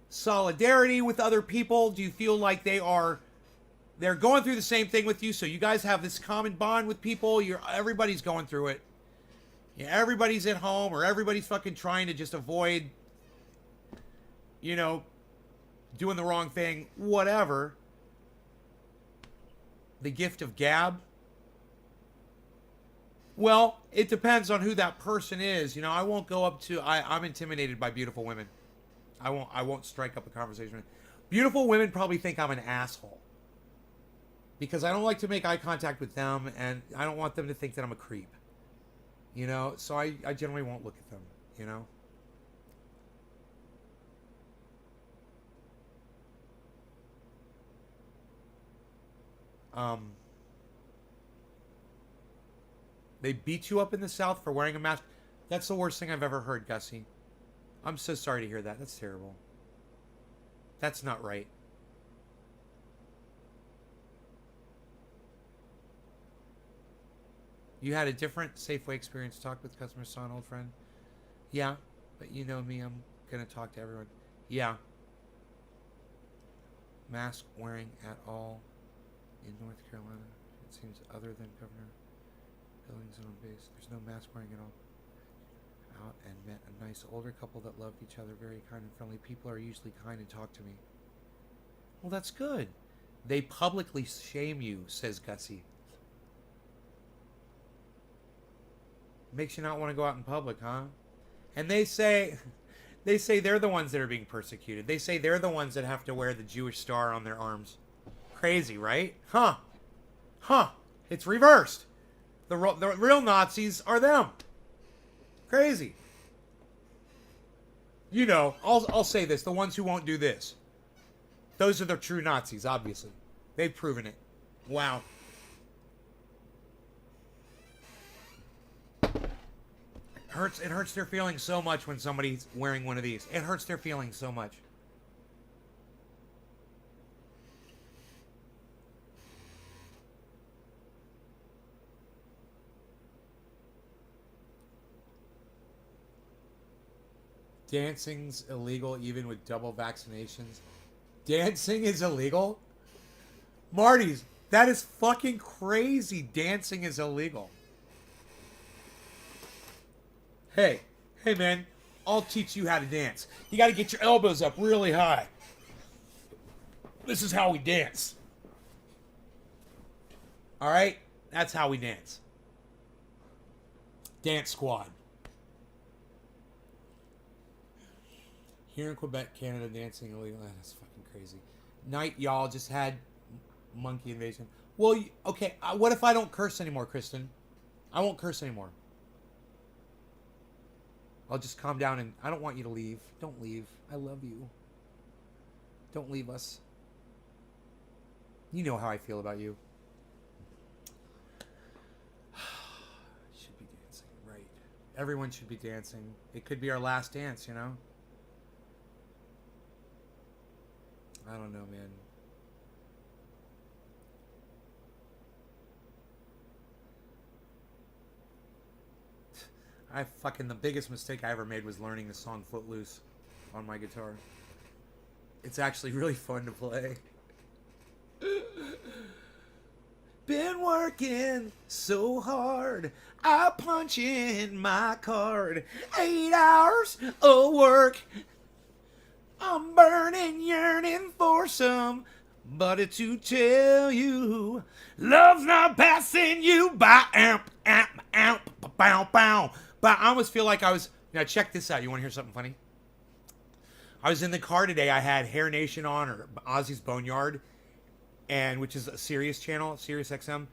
solidarity with other people? Do you feel like they're going through the same thing with you, so you guys have this common bond with people? Everybody's going through it. Yeah, everybody's at home, or everybody's fucking trying to just avoid, doing the wrong thing, whatever. The gift of gab. Well, it depends on who that person is. I won't go up to. I'm intimidated by beautiful women. I won't strike up a conversation with. Beautiful women probably think I'm an asshole, because I don't like to make eye contact with them, and I don't want them to think that I'm a creep. So I generally won't look at them. They beat you up in the South for wearing a mask. That's the worst thing I've ever heard, Gussie. I'm so sorry to hear that. That's terrible. That's not right. You had a different Safeway experience. Talk with customers, saw an old friend. Yeah, but you know me, I'm going to talk to everyone. Yeah. Mask wearing at all in North Carolina. It seems other than Governor Billings and on base. There's no mask wearing at all. Out and met a nice older couple that loved each other, very kind and friendly. People are usually kind and talk to me. Well, that's good. They publicly shame you, says Gussie. Makes you not want to go out in public, huh? And they say they're the ones that are being persecuted. They say they're the ones that have to wear the Jewish star on their arms. Crazy, right? Huh. It's reversed. The real Nazis are them. Crazy. I'll say this. The ones who won't do this. Those are the true Nazis, obviously. They've proven it. Wow. It hurts their feelings so much when somebody's wearing one of these. It hurts their feelings so much. Dancing's illegal even with double vaccinations. Dancing is illegal? Marty's, that is fucking crazy. Dancing is illegal. Hey man, I'll teach you how to dance. You got to get your elbows up really high. This is how we dance. All right? That's how we dance. Dance squad. Here in Quebec, Canada, dancing illegal. That's fucking crazy. Night, y'all just had monkey invasion. Well, okay, what if I don't curse anymore, Kristen? I won't curse anymore. I'll just calm down, and I don't want you to leave. Don't leave. I love you. Don't leave us. You know how I feel about you. Should be dancing, right. Everyone should be dancing. It could be our last dance, I don't know, man. The biggest mistake I ever made was learning the song Footloose on my guitar. It's actually really fun to play. Been working so hard. I punch in my card. 8 hours of work. I'm burning, yearning for some. But to tell you, love's not passing you by. Amp, amp, amp, bow, bow. But I almost feel like I was. Now check this out. You want to hear something funny? I was in the car today. I had Hair Nation on, or Ozzy's Boneyard, and which is a Sirius channel, Sirius XM,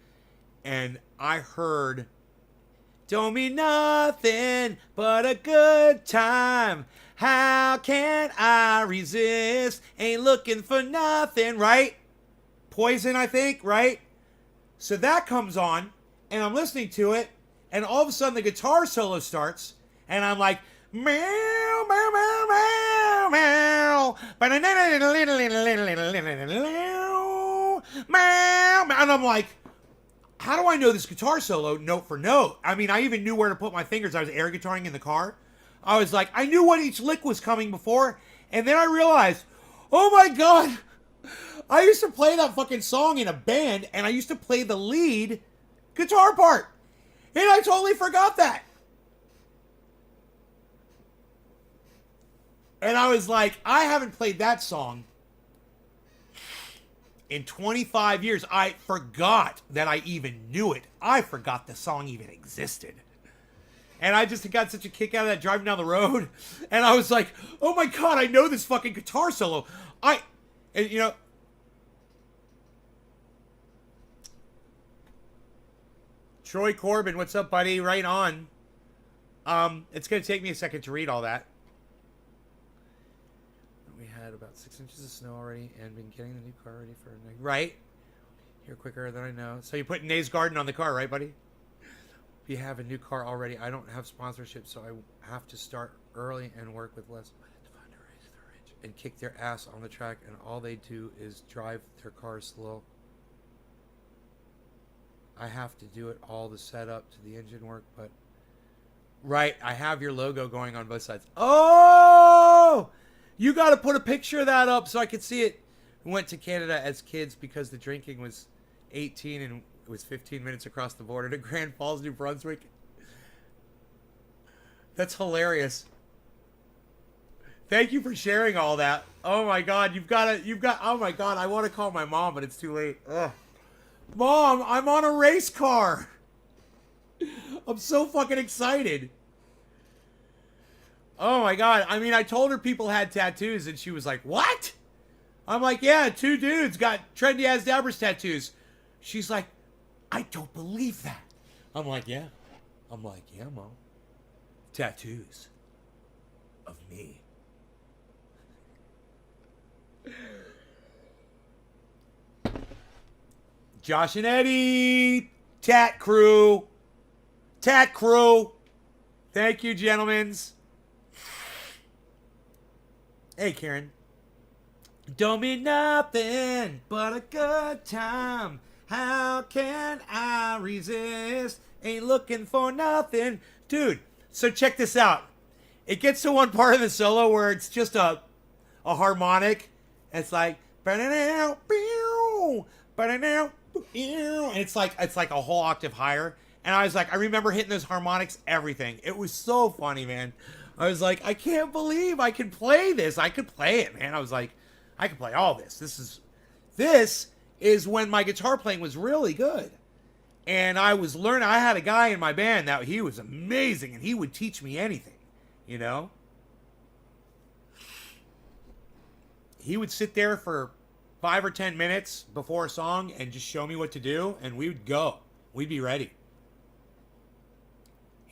and I heard, "Don't mean nothing but a good time. How can I resist? Ain't looking for nothing," right? Poison, I think, right? So that comes on, and I'm listening to it, and all of a sudden the guitar solo starts, and I'm like, meow, meow, meow, meow, meow, meow, and I'm like, how do I know this guitar solo note for note? I mean, I even knew where to put my fingers. I was air guitaring in the car. I was like, I knew what each lick was coming before. And then I realized, oh my God, I used to play that fucking song in a band, and I used to play the lead guitar part. And I totally forgot that. And I was like, I haven't played that song in 25 years. I forgot that I even knew it. I forgot the song even existed. And I just got such a kick out of that driving down the road. And I was like, oh my God, I know this fucking guitar solo. And you know. Troy Corbin, what's up, buddy? Right on. It's going to take me a second to read all that. We had about 6 inches of snow already and been getting the new car ready for a night. Right? Here quicker than I know. So you put Nays Garden on the car, right, buddy? You have a new car already. I don't have sponsorship, so I have to start early and work with less fun to raise the rich and kick their ass on the track, and all they do is drive their cars slow. I have to do it all the setup to the engine work, but right, I have your logo going on both sides. Oh, you got to put a picture of that up so I could see it. We went to Canada as kids because the drinking was 18 and it was 15 minutes across the border to Grand Falls, New Brunswick. That's hilarious. Thank you for sharing all that. Oh my God, oh my God, I want to call my mom, but it's too late. Ugh. Mom, I'm on a race car. I'm so fucking excited. Oh my God. I mean, I told her people had tattoos and she was like, what? I'm like, yeah, 2 dudes got trendy ass dabbers tattoos. She's like, I don't believe that. I'm like, yeah. I'm like, yeah, Mom. Tattoos of me. Josh and Eddie. Tat crew. Tat crew. Thank you, gentlemen. Hey, Karen. Don't mean nothing but a good time. How can I resist? Ain't looking for nothing. Dude, so check this out. It gets to one part of the solo where it's just a harmonic. And it's like, and it's like a whole octave higher. And I was like, I remember hitting those harmonics, everything. It was so funny, man. I was like, I can't believe I can play this. I could play it, man. I was like, I can play all this. This is when my guitar playing was really good. And I was learning. I had a guy in my band that he was amazing, and he would teach me anything, you know? He would sit there for 5 or 10 minutes before a song and just show me what to do, and we would go. We'd be ready.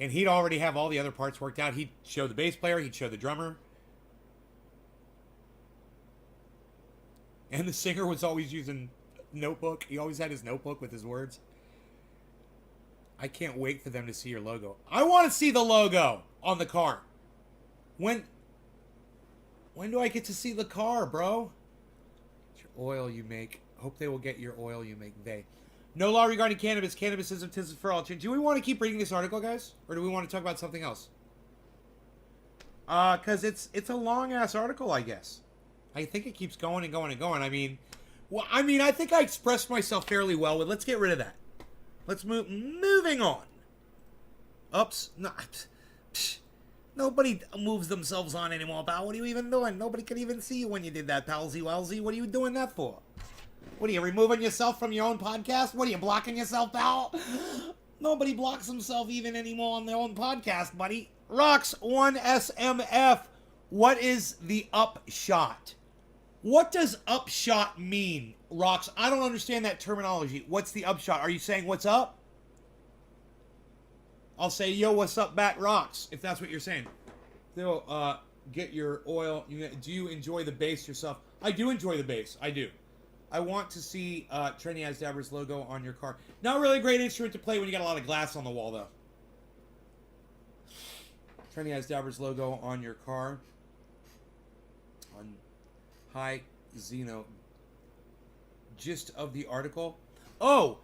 And he'd already have all the other parts worked out. He'd show the bass player. He'd show the drummer. And the singer was always using notebook. He always had his notebook with his words. I can't wait for them to see your logo. I want to see the logo on the car. When do I get to see the car, bro? It's your oil you make. Hope they will get your oil you make. No law regarding cannabis. Cannabis is for all. Do we want to keep reading this article, guys? Or do we want to talk about something else? Because it's a long-ass article, I guess. I think it keeps going and going and going. I mean, Well, I mean, I think I expressed myself fairly well. Let's get rid of that. Let's moving on. Oops. No, nobody moves themselves on anymore, pal. What are you even doing? Nobody could even see you when you did that, palsy walsy. What are you doing that for? What are you, removing yourself from your own podcast? What are you, blocking yourself, pal? Nobody blocks himself even anymore on their own podcast, buddy. Rocks 1SMF. What is the upshot? What does upshot mean, Rocks? I don't understand that terminology. What's the upshot? Are you saying what's up? I'll say, yo, what's up back, Rocks, if that's what you're saying. They'll get your oil. Do you enjoy the bass yourself? I do enjoy the bass. I do. I want to see Trendy As Dabber's logo on your car. Not really a great instrument to play when you got a lot of glass on the wall, though. Trendy As Dabber's logo on your car. On High Xeno. Gist of the article. Oh.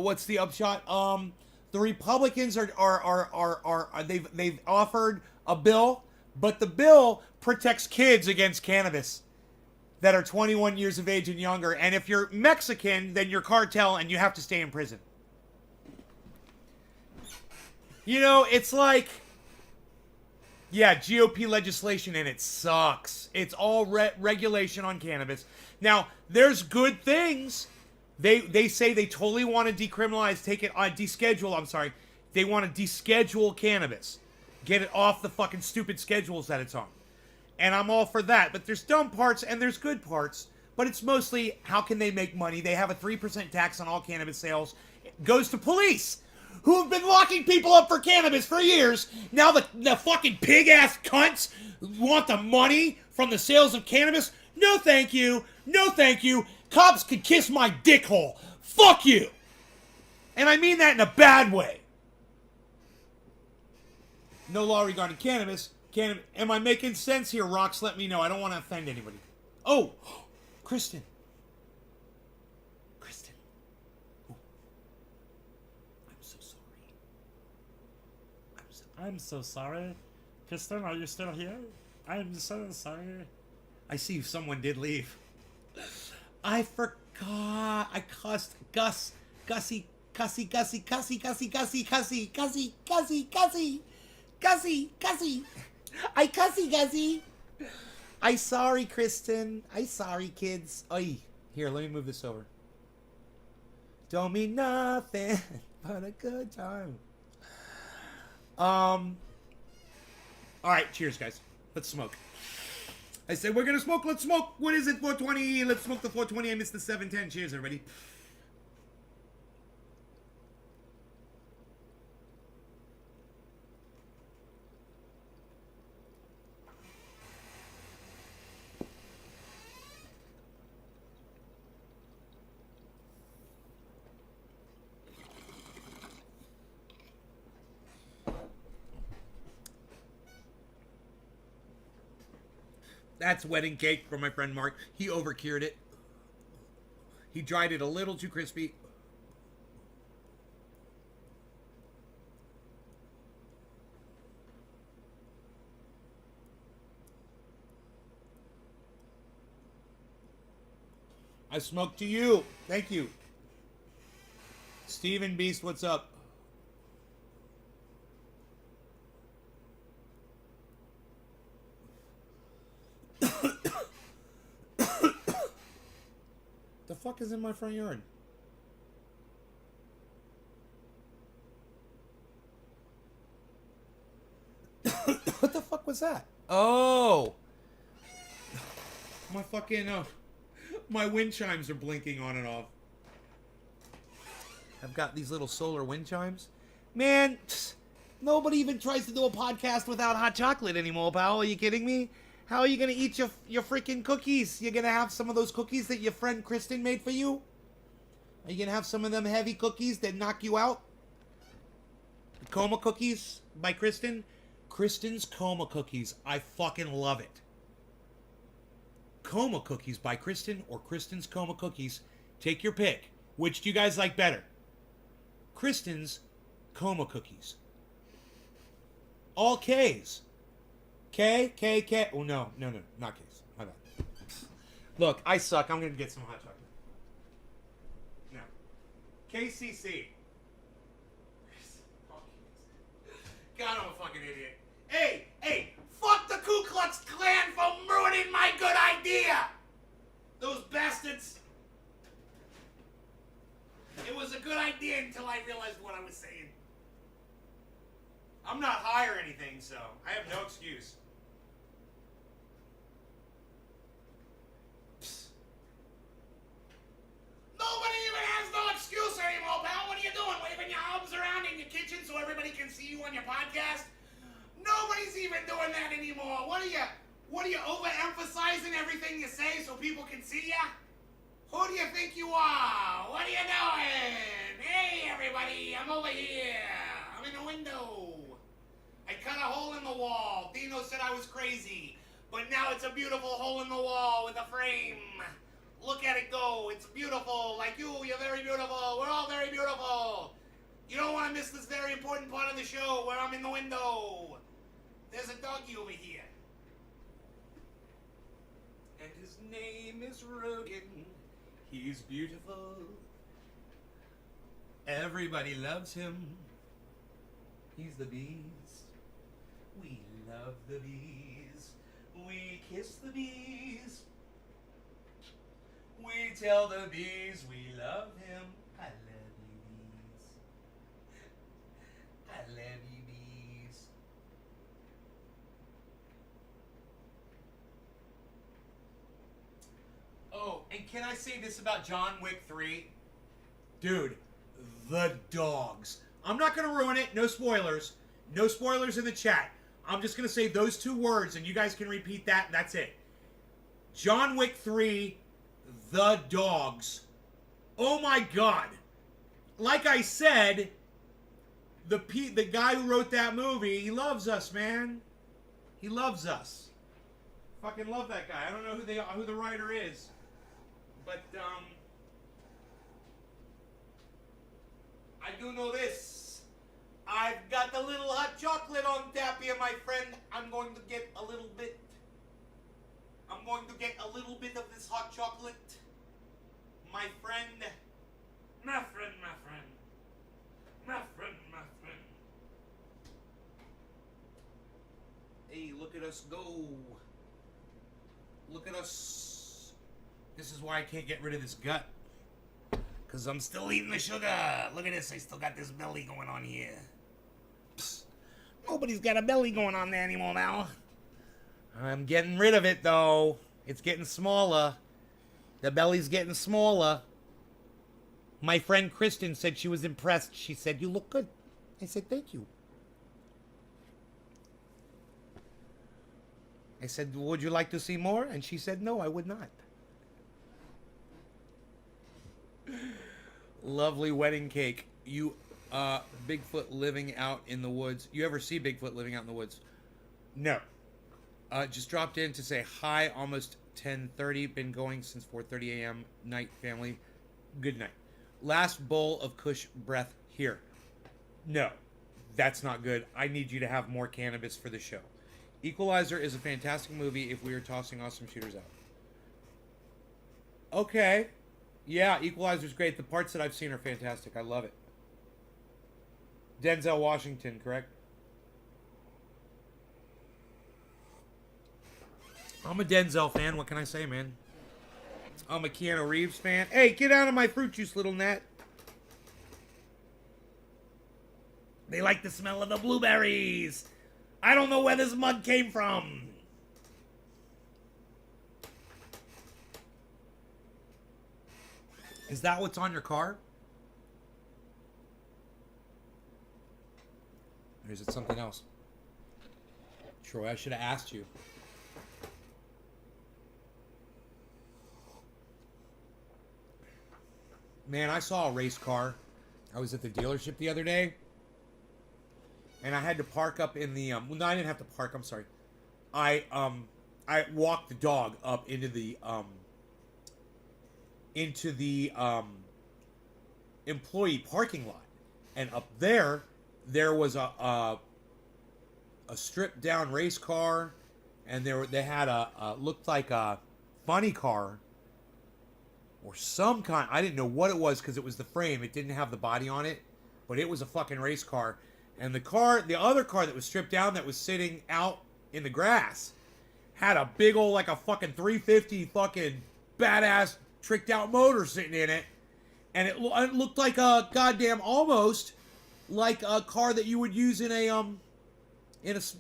What's the upshot? The Republicans they've offered a bill, but the bill protects kids against cannabis that are 21 years of age and younger. And if you're Mexican, then you're cartel and you have to stay in prison. You know, it's like, yeah, GOP legislation, and it sucks. It's all regulation on cannabis. Now, there's good things. They say they totally want to decriminalize, take it on, deschedule, I'm sorry. They want to deschedule cannabis. Get it off the fucking stupid schedules that it's on. And I'm all for that. But there's dumb parts and there's good parts. But it's mostly, how can they make money? They have a 3% tax on all cannabis sales. It goes to police, who have been locking people up for cannabis for years. Now the fucking pig-ass cunts want the money from the sales of cannabis. No thank you. No thank you. Cops could kiss my dick hole. Fuck you. And I mean that in a bad way. No law regarding cannabis. Am I making sense here, Rocks? Let me know. I don't want to offend anybody. Oh, Kristen. Oh. I'm so sorry. I'm so sorry. Kristen, are you still here? I'm so sorry. I see someone did leave. I forgot. I cussed Gussie. I cussy Gussie. I sorry, Kristen. I sorry, kids. Oy. Here, let me move this over. Don't mean nothing but a good time. All right, cheers, guys. Let's smoke. I said, we're going to smoke. Let's smoke. What is it, 420? Let's smoke the 420. I missed the 710. Cheers, everybody. That's wedding cake from my friend Mark. He overcured it. He dried it a little too crispy. I smoked to you. Thank you. Steven Beast, what's up? The fuck is in my front yard? What the fuck was that? Oh! My fucking, my wind chimes are blinking on and off. I've got these little solar wind chimes. Man, nobody even tries to do a podcast without hot chocolate anymore, pal. Are you kidding me? How are you going to eat your freaking cookies? You're going to have some of those cookies that your friend Kristen made for you? Are you going to have some of them heavy cookies that knock you out? The Coma Cookies by Kristen? Kristen's Coma Cookies. I fucking love it. Coma Cookies by Kristen or Kristen's Coma Cookies. Take your pick. Which do you guys like better? Kristen's Coma Cookies. All K's. K. Oh, no, not K's. My bad. Look, I suck. I'm gonna get some hot chocolate. No. KCC. God, I'm a fucking idiot. Hey, fuck the Ku Klux Klan for ruining my good idea! Those bastards! It was a good idea until I realized what I was saying. I'm not high or anything, so I have no excuse. Psst. Nobody even has no excuse anymore, pal. What are you doing? Waving your arms around in your kitchen so everybody can see you on your podcast? Nobody's even doing that anymore. What are you overemphasizing everything you say so people can see ya? Who do you think you are? What are you doing? Hey, everybody, I'm over here. I'm in the window. I cut a hole in the wall. Dino said I was crazy, but now it's a beautiful hole in the wall with a frame. Look at it go. It's beautiful. Like you, you're very beautiful. We're all very beautiful. You don't want to miss this very important part of the show where I'm in the window. There's a doggy over here. And his name is Rogan. He's beautiful. Everybody loves him. He's the bees. We love the bees. We kiss the bees. We tell the bees we love him. I love you, bees. I love you, bees. Oh, and can I say this about John Wick 3? Dude, the dogs. I'm not going to ruin it. No spoilers. No spoilers in the chat. I'm just going to say those two words, and you guys can repeat that. That's it. John Wick 3, the dogs. Oh my God. Like I said, the guy who wrote that movie, he loves us, man. He loves us. Fucking love that guy. I don't know who the writer is. But, I do know this. I've got the little hot chocolate on tap here, my friend. I'm going to get a little bit. I'm going to get a little bit of this hot chocolate. My friend. My friend, my friend. My friend, my friend. Hey, look at us go. Look at us. This is why I can't get rid of this gut. Because I'm still eating the sugar. Look at this. I still got this belly going on here. Psst. Nobody's got a belly going on there anymore now. I'm getting rid of it, though. It's getting smaller. The belly's getting smaller. My friend Kristen said she was impressed. She said, "You look good." I said, "Thank you." I said, "Would you like to see more?" And she said, "No, I would not." Lovely wedding cake. You, Bigfoot living out in the woods. You ever see Bigfoot living out in the woods? No. Just dropped in to say hi. Almost 10:30. Been going since 4:30 a.m. Night, family. Good night. Last bowl of Kush breath here. No, that's not good. I need you to have more cannabis for the show. Equalizer is a fantastic movie if we are tossing awesome shooters out. Okay. Yeah, Equalizer's great. The parts that I've seen are fantastic. I love it. Denzel Washington, correct? I'm a Denzel fan. What can I say, man? I'm a Keanu Reeves fan. Hey, get out of my fruit juice, little gnat. They like the smell of the blueberries. I don't know where this mud came from. Is that what's on your car? Or is it something else? Troy, I should have asked you. Man, I saw a race car. I was at the dealership the other day. And I had to park up in the... well, no, I didn't have to park. I'm sorry. I walked the dog up into the employee parking lot. And up there was a stripped down race car. And they had a looked like a funny car or some kind. I didn't know what it was because it was the frame. It didn't have the body on it, but it was a fucking race car. And the other car that was stripped down that was sitting out in the grass had a big old, like a fucking 350 fucking badass tricked out motor sitting in it. And it looked like a goddamn, almost like a car that you would use in a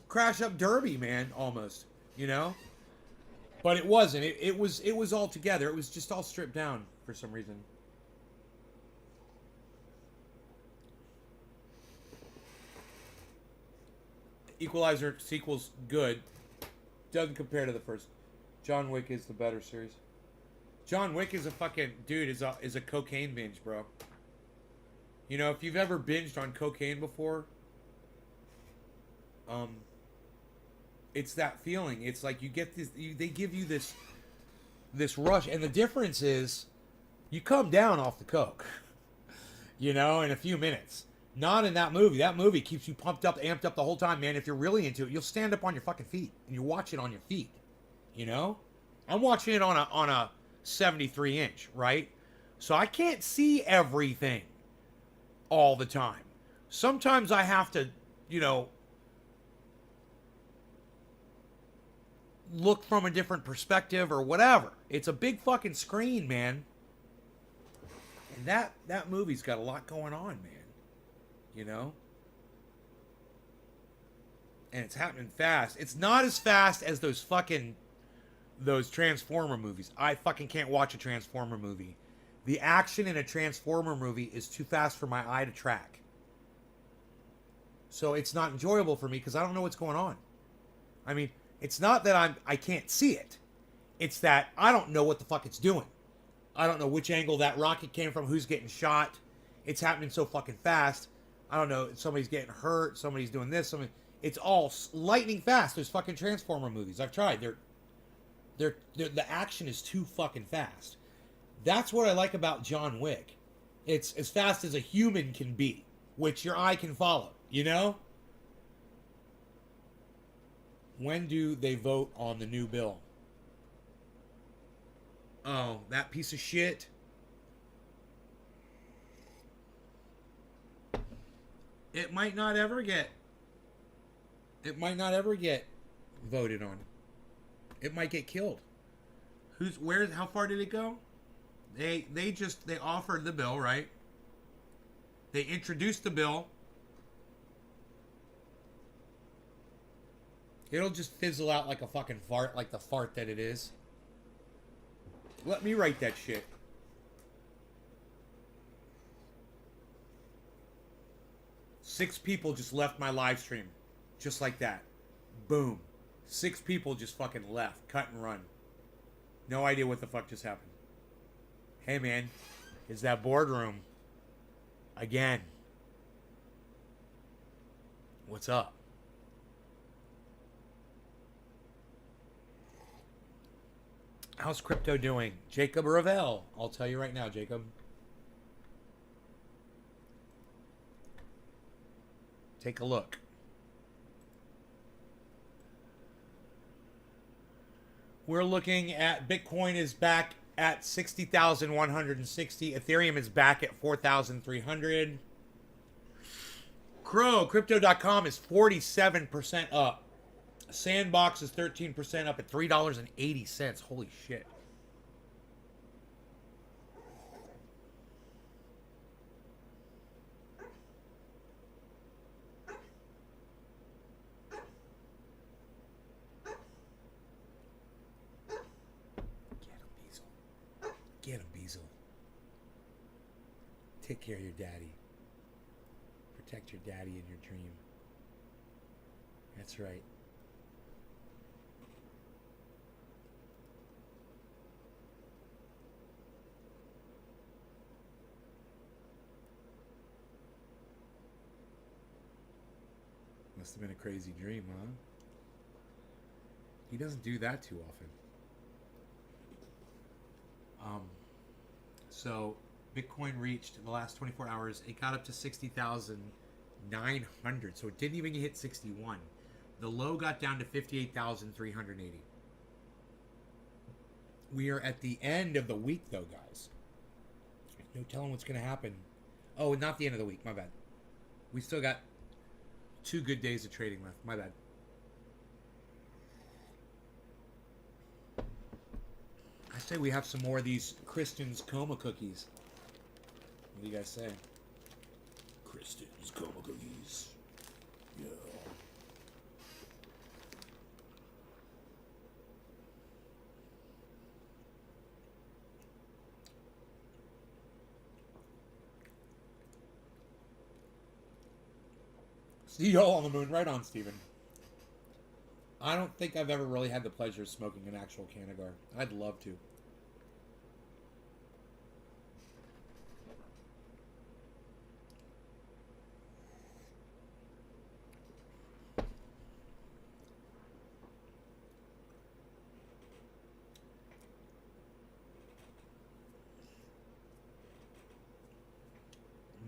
crash up derby, man, almost, you know? But it wasn't. It was all together. It was just all stripped down for some reason. Equalizer sequel's good. Doesn't compare to the first. John Wick is the better series. John Wick is a fucking dude. Is a cocaine binge, bro. You know, if you've ever binged on cocaine before, it's that feeling. It's like you get this. They give you this rush, and the difference is, you come down off the coke. You know, in a few minutes. Not in that movie. That movie keeps you pumped up, amped up the whole time, man. If you're really into it, you'll stand up on your fucking feet and you watch it on your feet. You know, I'm watching it on a 73 inch, right? So I can't see everything all the time. Sometimes I have to, you know, look from a different perspective or whatever. It's a big fucking screen, man. And that movie's got a lot going on, man. You know? And it's happening fast. It's not as fast as those Transformer movies. I fucking can't watch a Transformer movie. The action in a Transformer movie is too fast for my eye to track. So it's not enjoyable for me because I don't know what's going on. I mean, it's not that I can't see it. It's that I don't know what the fuck it's doing. I don't know which angle that rocket came from, who's getting shot. It's happening so fucking fast. I don't know, somebody's getting hurt, somebody's doing this, it's all lightning fast. Those fucking Transformer movies. I've tried. They're the action is too fucking fast. That's what I like about John Wick. It's as fast as a human can be, which your eye can follow, you know? When do they vote on the new bill? Oh, that piece of shit. It might not ever get voted on. It might get killed. How far did it go? They offered the bill, right? They introduced the bill. It'll just fizzle out like a fucking fart, like the fart that it is. Let me write that shit. Six people just left my live stream. Just like that. Boom. 6 people just fucking left. Cut and run. No idea what the fuck just happened. Hey, man. It's that boardroom. Again. What's up? How's crypto doing? Jacob Ravel. I'll tell you right now, Jacob. Take a look. We're looking at Bitcoin is back at 60,160. Ethereum is back at 4,300. Crypto.com is 47% up. Sandbox is 13% up at $3.80. Holy shit. Get him, Beazle. Take care of your daddy. Protect your daddy in your dream. That's right. Must have been a crazy dream, huh? He doesn't do that too often. So Bitcoin reached in the last 24 hours, it got up to 60,900. So it didn't even hit 61. The low got down to 58,380. We are at the end of the week, though, guys. There's no telling what's going to happen. Oh, not the end of the week. My bad. We still got 2 good days of trading left. My bad. I say we have some more of these Kristen's Coma cookies. What do you guys say? Kristen's Coma cookies. Yeah. See y'all on the moon. Right on, Steven. I don't think I've ever really had the pleasure of smoking an actual Cannagar. I'd love to.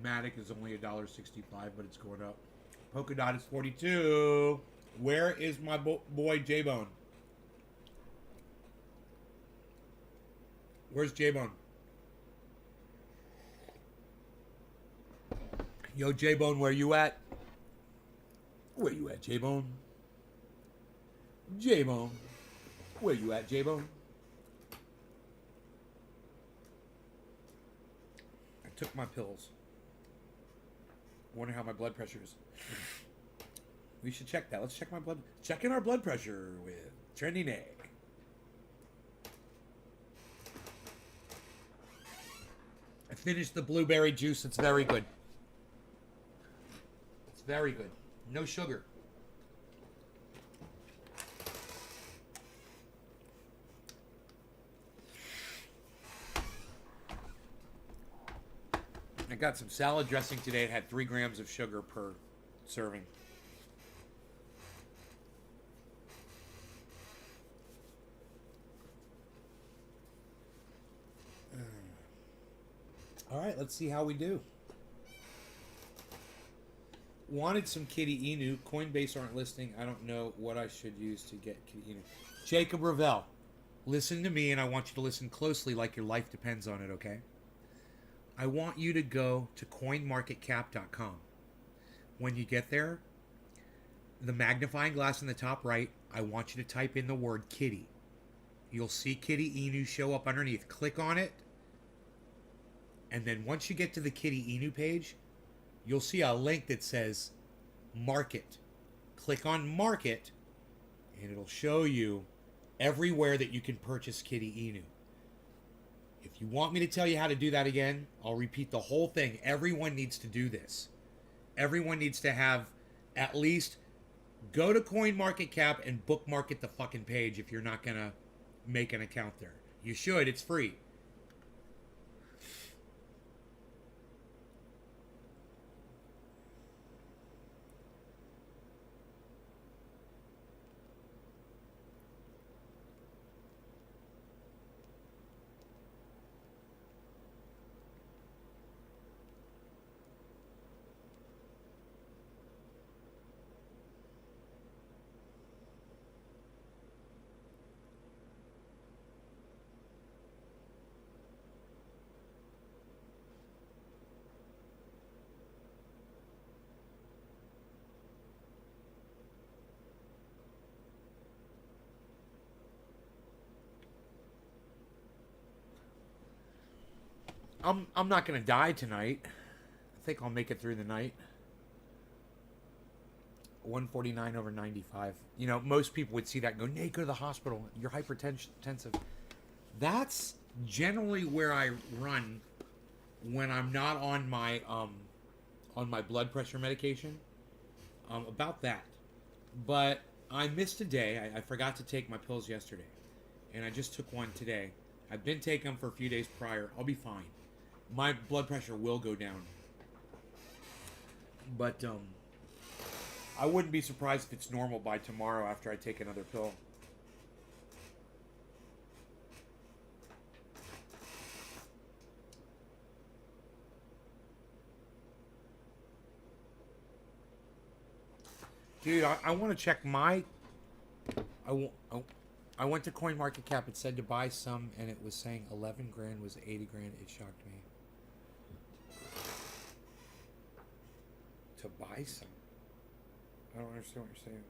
Matic is only $1.65, but it's going up. Polka Dot is 42. Where is my boy J-Bone? Where's J-Bone? Yo, J-Bone, where you at? Where you at, J-Bone? J-Bone. Where you at, J-Bone? I took my pills. Wonder how my blood pressure is. We should check that. Let's check my blood. Checking our blood pressure with Trending Egg. I finished the blueberry juice. It's very good. It's very good. No sugar. I got some salad dressing today. It had 3 grams of sugar per serving. All right, let's see how we do. Wanted some Kitty Inu. Coinbase aren't listing. I don't know what I should use to get Kitty Inu. Jacob Ravel, listen to me, and I want you to listen closely like your life depends on it, okay? I want you to go to coinmarketcap.com. When you get there, the magnifying glass in the top right, I want you to type in the word kitty. You'll see Kitty Inu show up underneath. Click on it. And then once you get to the Kitty Inu page, you'll see a link that says Market. Click on Market, and it'll show you everywhere that you can purchase Kitty Inu. If you want me to tell you how to do that again, I'll repeat the whole thing. Everyone needs to do this. Everyone needs to have at least go to CoinMarketCap and bookmark it the fucking page if you're not going to make an account there. You should. It's free. I'm not going to die tonight. I think I'll make it through the night. 149 over 95. You know, most people would see that and go, Nate, go to the hospital. You're hypertensive. That's generally where I run when I'm not on my blood pressure medication. About that. But I missed a day. I forgot to take my pills yesterday. And I just took one today. I've been taking them for a few days prior. I'll be fine. My blood pressure will go down. But I wouldn't be surprised if it's normal by tomorrow after I take another pill. Dude, I want to check my... I went to CoinMarketCap. It said to buy some, and it was saying 11 grand was 80 grand. It shocked me. To buy some? I don't understand what you're saying.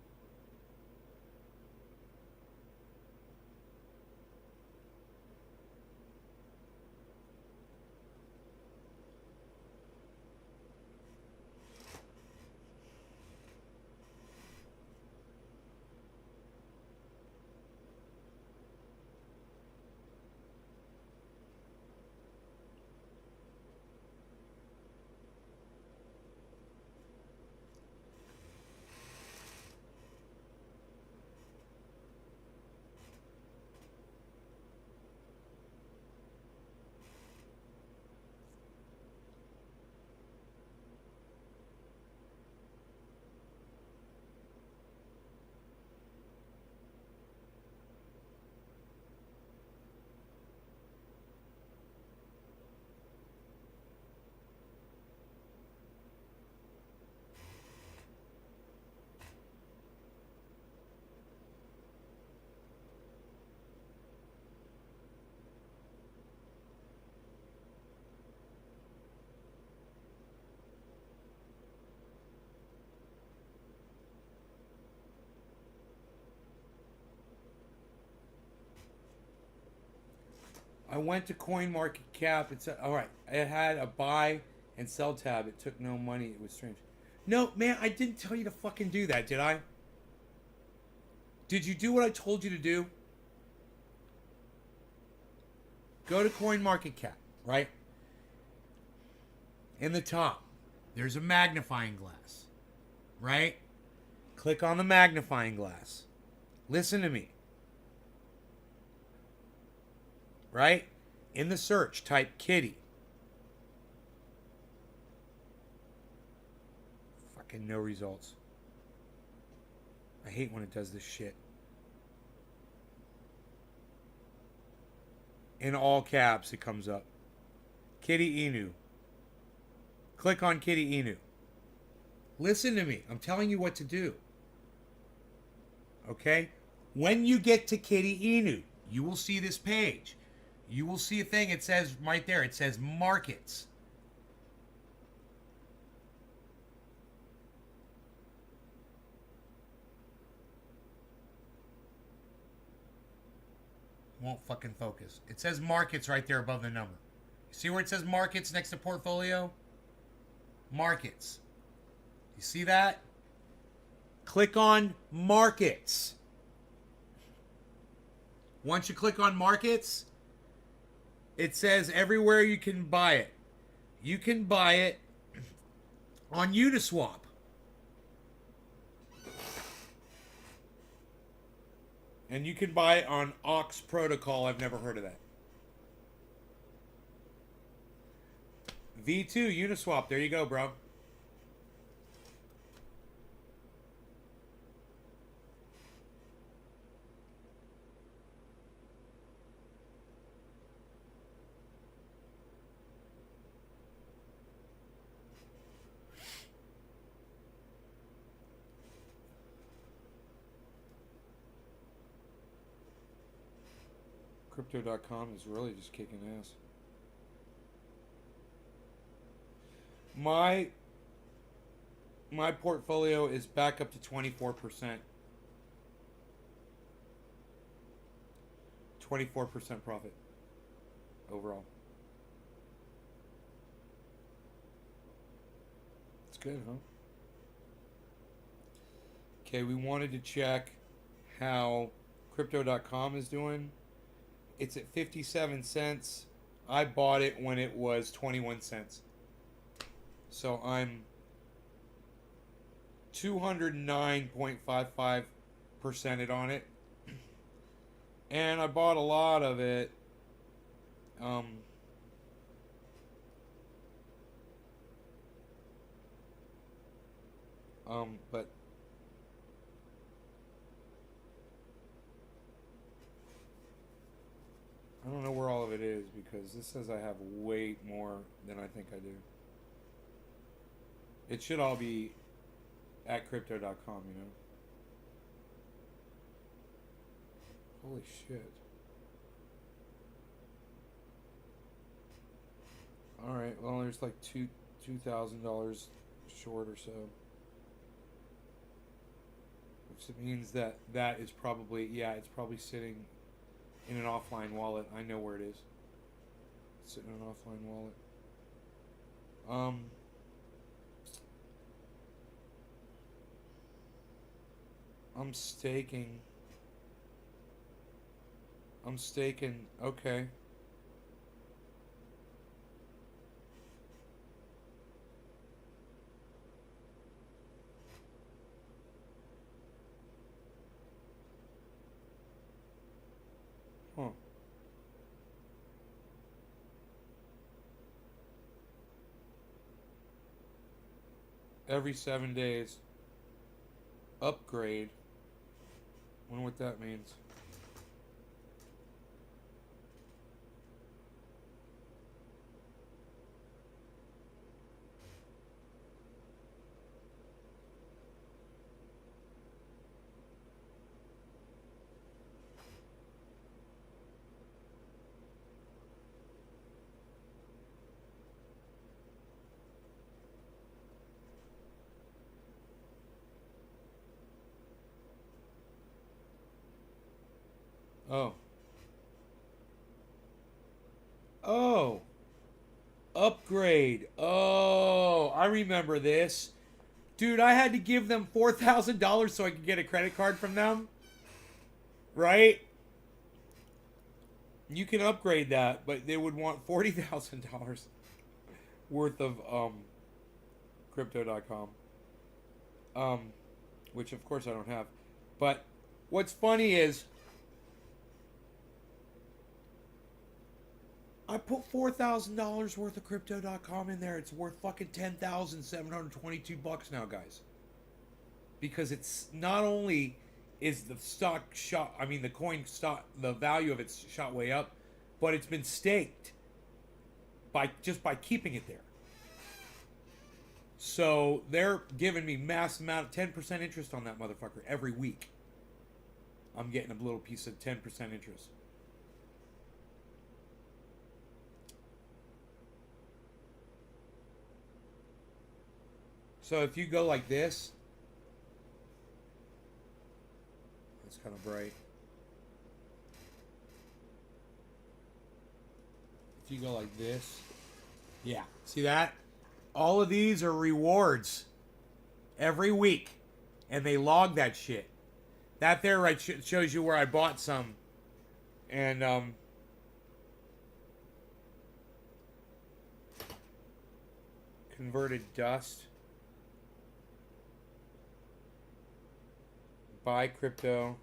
I went to CoinMarketCap. It said, all right, it had a buy and sell tab. It took no money. It was strange. No, man, I didn't tell you to fucking do that, did I? Did you do what I told you to do? Go to CoinMarketCap, right? In the top, there's a magnifying glass, right? Click on the magnifying glass. Listen to me. Right? In the search, type kitty. Fucking no results. I hate when it does this shit. In all caps, it comes up. Kitty Inu. Click on Kitty Inu. Listen to me. I'm telling you what to do. Okay? When you get to Kitty Inu, you will see this page. You will see a thing. It says right there. It says markets. Won't fucking focus. It says markets right there above the number. See where it says markets next to portfolio? Markets. You see that? Click on markets. Once you click on markets, it says everywhere you can buy it. You can buy it on Uniswap. And you can buy it on Aux Protocol. I've never heard of that. V2 Uniswap. There you go, bro. Crypto.com is really just kicking ass. My portfolio is back up to 24%. 24% profit overall. It's good, huh? Okay, we wanted to check how Crypto.com is doing. It's at 57 cents. I bought it when it was 21 cents. So I'm 209.55% on it. And I bought a lot of it. But I don't know where all of it is because this says I have way more than I think I do. It should all be at crypto.com, you know. Holy shit. Alright, well, there's like $2,000 short or so. Which means that is probably, yeah, it's probably sitting in an offline wallet. I know where it is. It's sitting in an offline wallet. I'm staking. Okay. Huh. Every 7 days. Upgrade. Wonder what that means. Oh. Oh. Upgrade. Oh, I remember this. Dude, I had to give them $4,000 so I could get a credit card from them. Right? You can upgrade that, but they would want $40,000 worth of crypto.com. Which of course I don't have. But what's funny is I put $4,000 worth of crypto.com in there. It's worth fucking $10,722 now, guys. Because it's not only is the stock shot, I mean the coin stock, the value of it's shot way up, but it's been staked by keeping it there. So they're giving me mass amount of 10% interest on that motherfucker every week. I'm getting a little piece of 10% interest. So if you go like this, it's kind of bright. If you go like this, yeah, see that? All of these are rewards every week, and they log that shit. That there right shows you where I bought some, and converted dust. Buy crypto.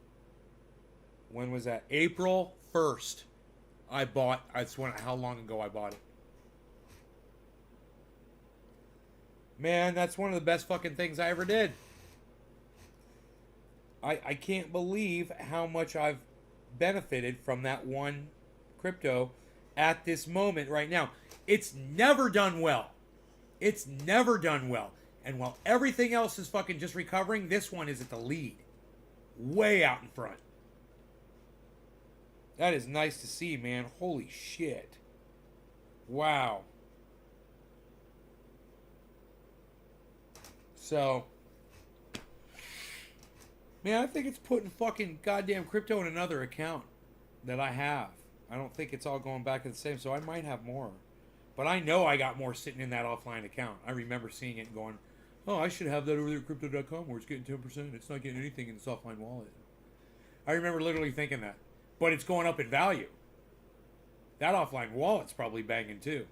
When was that? April 1st. I bought. That's when. How long ago I bought it? Man, that's one of the best fucking things I ever did. I can't believe how much I've benefited from that one crypto at this moment right now. It's never done well. It's never done well. And while everything else is fucking just recovering, this one is at the lead. Way out in front. That is nice to see, man. Holy shit. Wow. So, man, I think it's putting fucking goddamn crypto in another account that I have. I don't think it's all going back to the same, so I might have more. But I know I got more sitting in that offline account. I remember seeing it and going, oh, I should have that over there at crypto.com where it's getting 10%. It's not getting anything in this offline wallet. I remember literally thinking that. But it's going up in value. That offline wallet's probably banging too.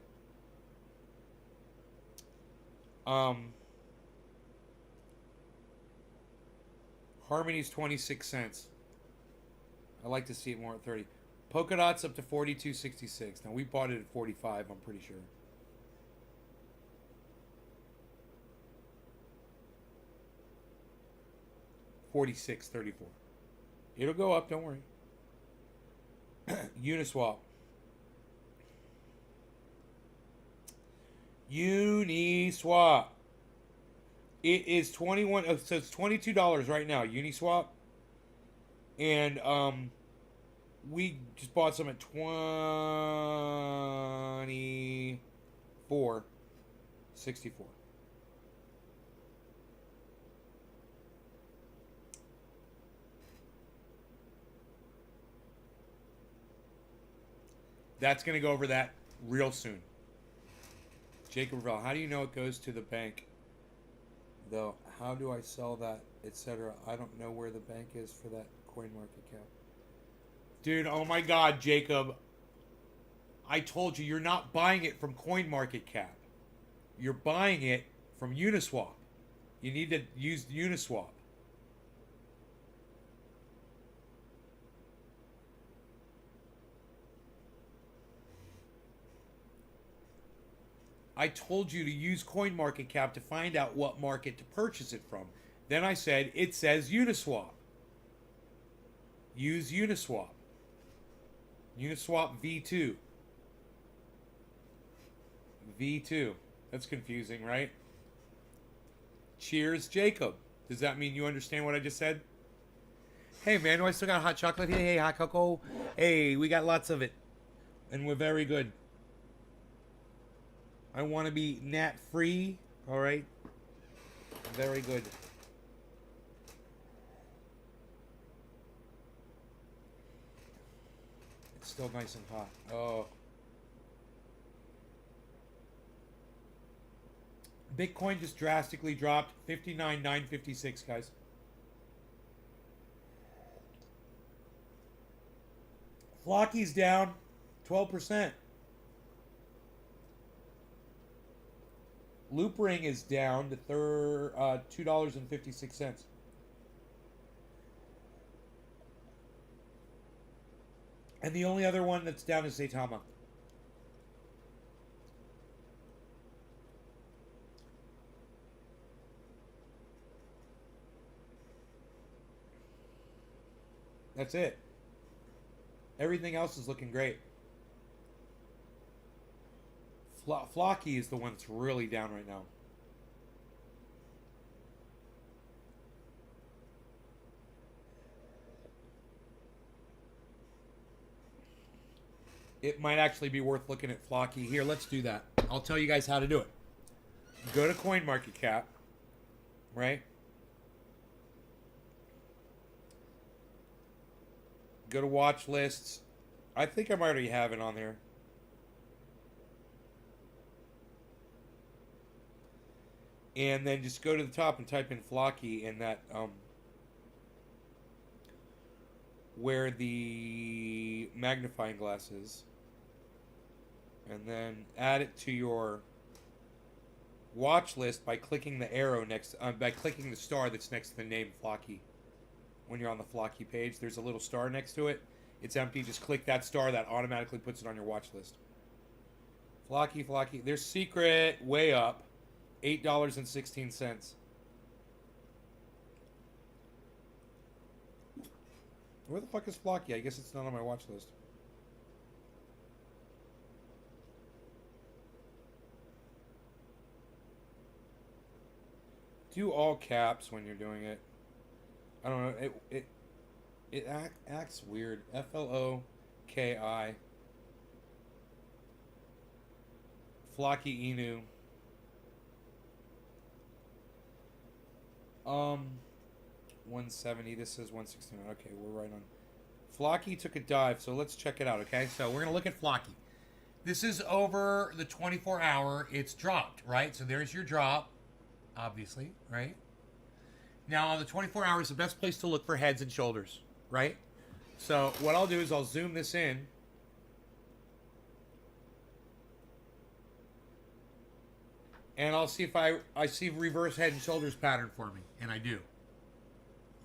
Harmony's 26 cents. I like to see it more at 30. Polkadot's up to 42.66. Now we bought it at 45, I'm pretty sure. $46.34. It'll go up, don't worry. Uniswap. Uniswap. It is 21. So it's $22 right now. Uniswap. And We just bought some at 24.64. That's going to go over that real soon. Jacob Revell, how do you know it goes to the bank? Though, how do I sell that, etc.? I don't know where the bank is for that coin market cap. Dude, oh my God, Jacob. I told you, you're not buying it from CoinMarketCap. You're buying it from Uniswap. You need to use Uniswap. I told you to use CoinMarketCap to find out what market to purchase it from. Then I said, it says Uniswap. Use Uniswap. Uniswap V2. V2. That's confusing, right? Cheers, Jacob. Does that mean you understand what I just said? Hey, man, do I still got hot chocolate here? Hey, hot cocoa. Hey, we got lots of it. And we're very good. I want to be gnat free. All right. Very good. It's still nice and hot. Oh. Bitcoin just drastically dropped. 59,956, guys. Flocky's down 12%. Loop Ring is down to $2.56. And the only other one that's down is Saitama. That's it. Everything else is looking great. Flocky is the one that's really down right now. It might actually be worth looking at Flocky. Here, let's do that. I'll tell you guys how to do it. Go to CoinMarketCap, right? Go to watch lists. I think I might already have it on there. And then just go to the top and type in Flocky in that where the magnifying glass is. And then add it to your watch list by clicking the arrow next by clicking the star that's next to the name Flocky. When you're on the Flocky page, there's a little star next to it. It's empty. Just click that star. That automatically puts it on your watch list. Flocky, Flocky. There's secret way up. $8.16. Where the fuck is Flocky? I guess it's not on my watch list. Do all caps when you're doing it. I don't know. It acts weird. Floki. Flocky Inu. 170. This is 169. Okay, we're right on. Flocky took a dive, so let's check it out. Okay, so we're gonna look at Flocky. This is over the 24-hour. It's dropped, right? So there's your drop, obviously, right? Now on the 24 hours, the best place to look for heads and shoulders, right? So what I'll do is I'll zoom this in. And I'll see if I see reverse head and shoulders pattern forming. And I do.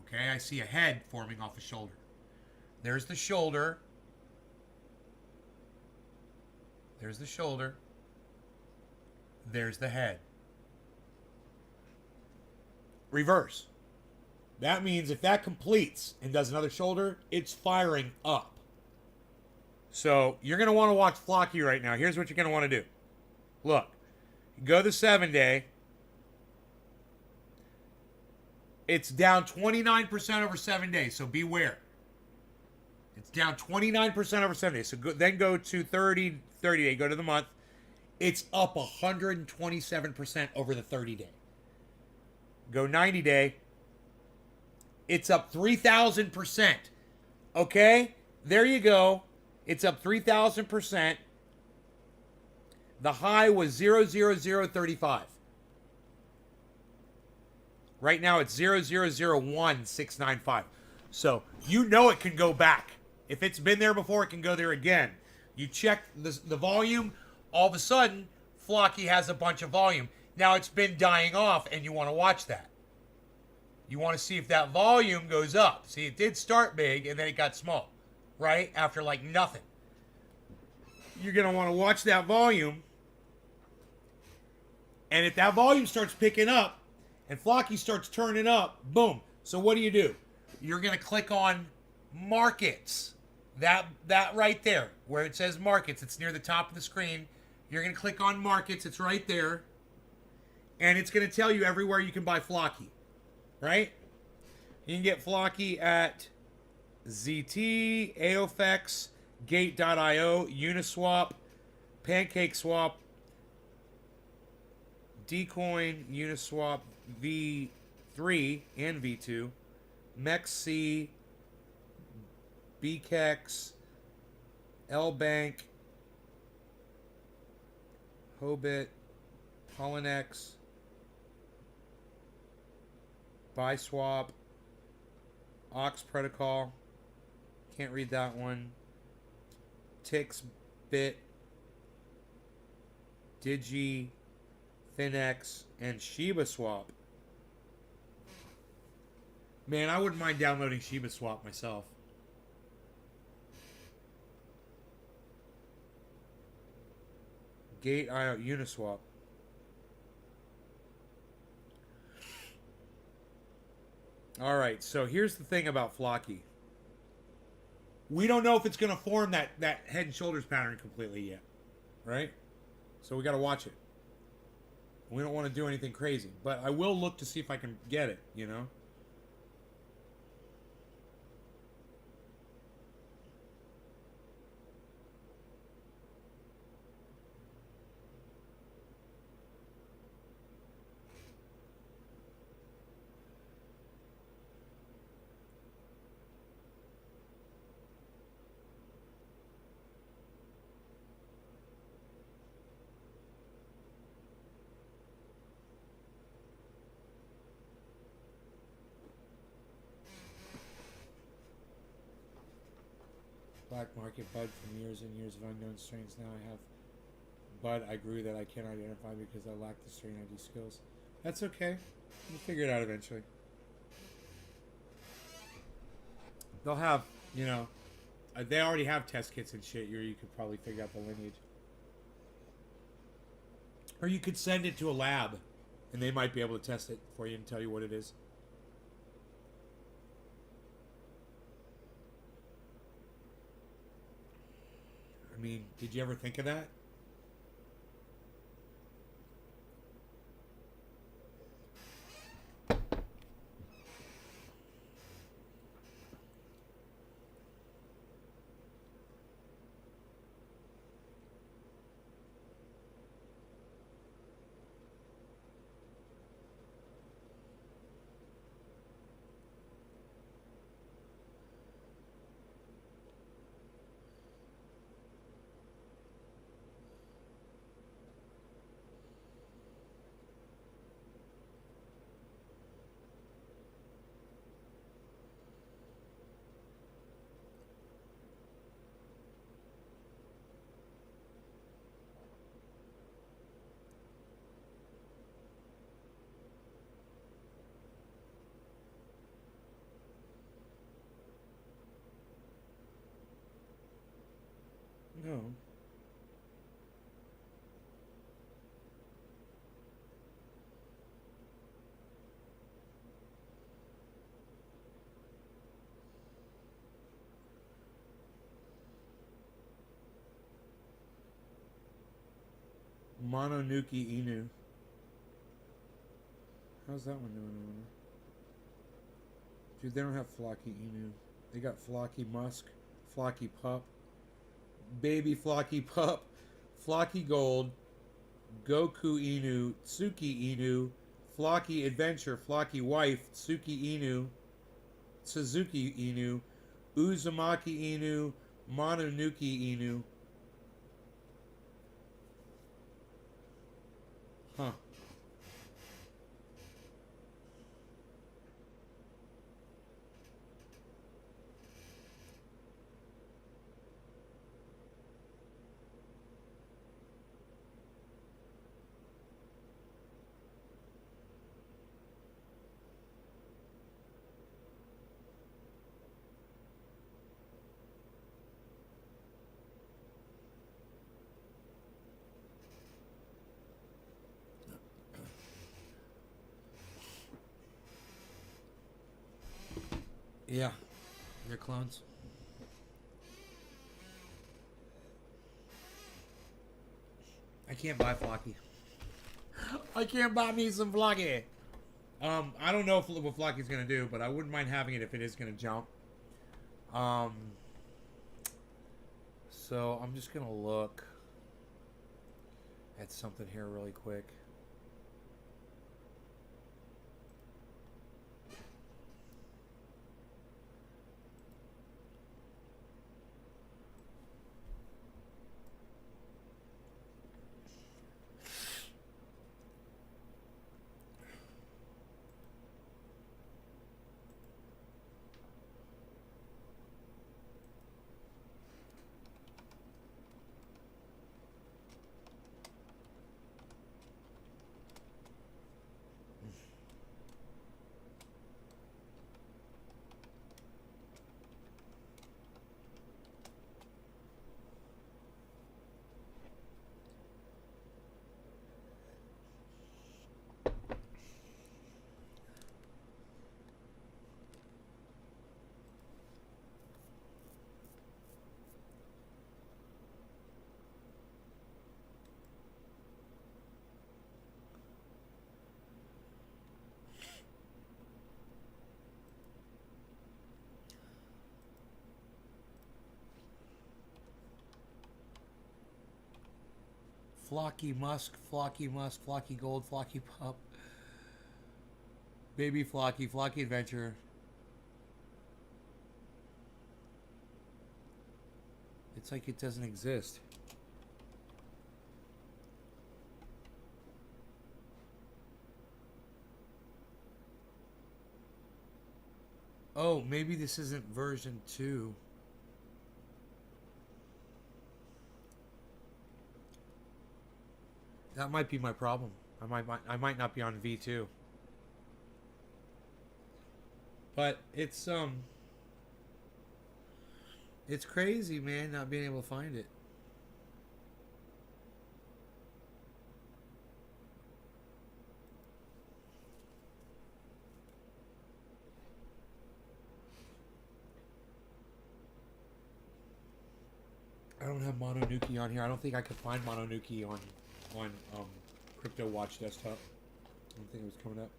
Okay, I see a head forming off a shoulder. There's the shoulder. There's the shoulder. There's the head. Reverse. That means if that completes and does another shoulder, it's firing up. So you're going to want to watch Flocky right now. Here's what you're going to want to do. Look. Go the 7-day. It's down 29% over 7 days, so beware. It's down 29% over 7 days. So then go to 30 day. Go to the month. It's up 127% over the 30 day. Go 90 day. It's up 3,000%. Okay? There you go. It's up 3,000%. The high was 0.00035. Right now it's 0.001,695. So you know it can go back. If it's been there before, it can go there again. You check the volume, all of a sudden, Flocky has a bunch of volume. Now it's been dying off, and you want to watch that. You want to see if that volume goes up. See, it did start big, and then it got small, right? After like nothing. You're going to want to watch that volume. And if that volume starts picking up, and Flocky starts turning up, boom. So what do? You're going to click on markets. That right there, where it says markets, it's near the top of the screen. You're going to click on markets. It's right there. And it's going to tell you everywhere you can buy Flocky. Right? You can get Flocky at ZT, AOFX, Gate.io, Uniswap, PancakeSwap, Dcoin, Uniswap, V3 and V2, MEXC, BKEX, LBank, Hobit, Polynex, BuySwap, Ox Protocol, can't read that one, TixBit, Digi, Finex, and ShibaSwap. Man, I wouldn't mind downloading ShibaSwap myself. Gate.io, Uniswap. Alright, so here's the thing about Flocky. We don't know if it's going to form that head and shoulders pattern completely yet. Right? So we got to watch it. We don't want to do anything crazy. But I will look to see if I can get it, you know? Black market bud from years and years of unknown strains. Now I have bud I grew that I can't identify because I lack the strain ID skills. That's okay. We'll figure it out eventually. They'll have, you know, they already have test kits and shit. You could probably figure out the lineage. Or you could send it to a lab, and they might be able to test it for you and tell you what it is. I mean, did you ever think of that? No. Mononuki Inu. How's that one doing? Dude, they don't have Flocky Inu. They got Flocky Musk, Flocky Pup, Baby Flocky Pup, Flocky Gold, Goku Inu, Tsuki Inu, Flocky Adventure, Flocky Wife, Tsuki Inu, Suzuki Inu, Uzumaki Inu, Mononuki Inu. Huh. Yeah, they're clones. I can't buy Flocky. I can't buy me some Flocky. I don't know what Flocky's gonna do, but I wouldn't mind having it if it is gonna jump. So I'm just gonna look at something here really quick. Flocky Musk, Flocky Musk, Flocky Gold, Flocky Pup, Baby Flocky, Flocky Adventure. It's like it doesn't exist. Oh, maybe this isn't version 2. That might be my problem. I might not be on V2. But it's crazy, man, not being able to find it. I don't have Mononuki on here. I don't think I could find Mononuki on Crypto Watch desktop. I don't think it was coming up.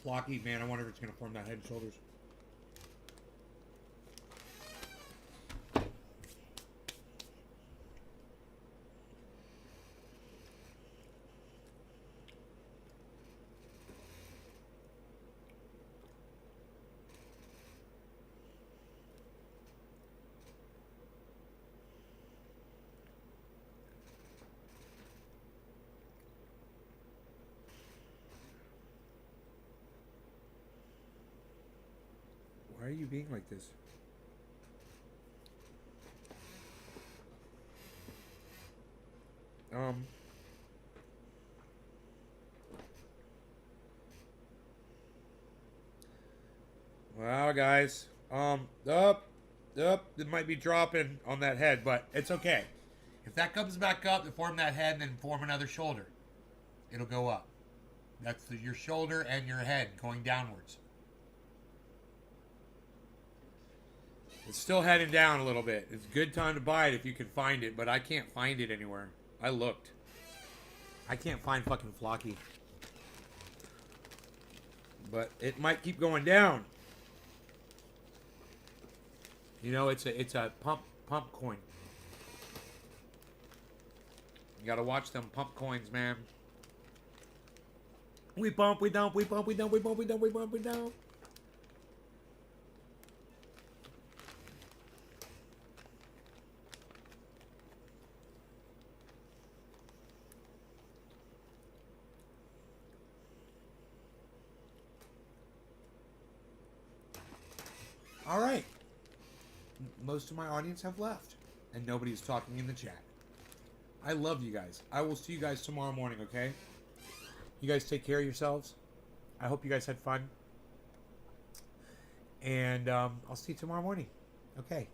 Flocky, man, I wonder if it's going to form that head and shoulders. Why are you being like this? Wow, guys. It might be dropping on that head, but it's okay. If that comes back up, to form that head and then form another shoulder, it'll go up. That's your shoulder and your head going downwards. It's still heading down a little bit. It's a good time to buy it if you can find it, but I can't find it anywhere. I looked. I can't find fucking Flocky. But it might keep going down. You know, it's a pump coin. You gotta watch them pump coins, man. We bump, we dump, we bump, we dump, we bump, we dump, we bump, we dump. All right. Most of my audience have left, and nobody's talking in the chat. I love you guys. I will see you guys tomorrow morning, okay? You guys take care of yourselves. I hope you guys had fun. And I'll see you tomorrow morning. Okay.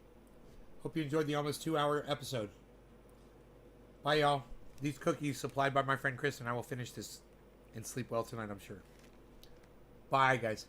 Hope you enjoyed the almost 2-hour episode. Bye, y'all. These cookies supplied by my friend Chris, and I will finish this and sleep well tonight, I'm sure. Bye, guys.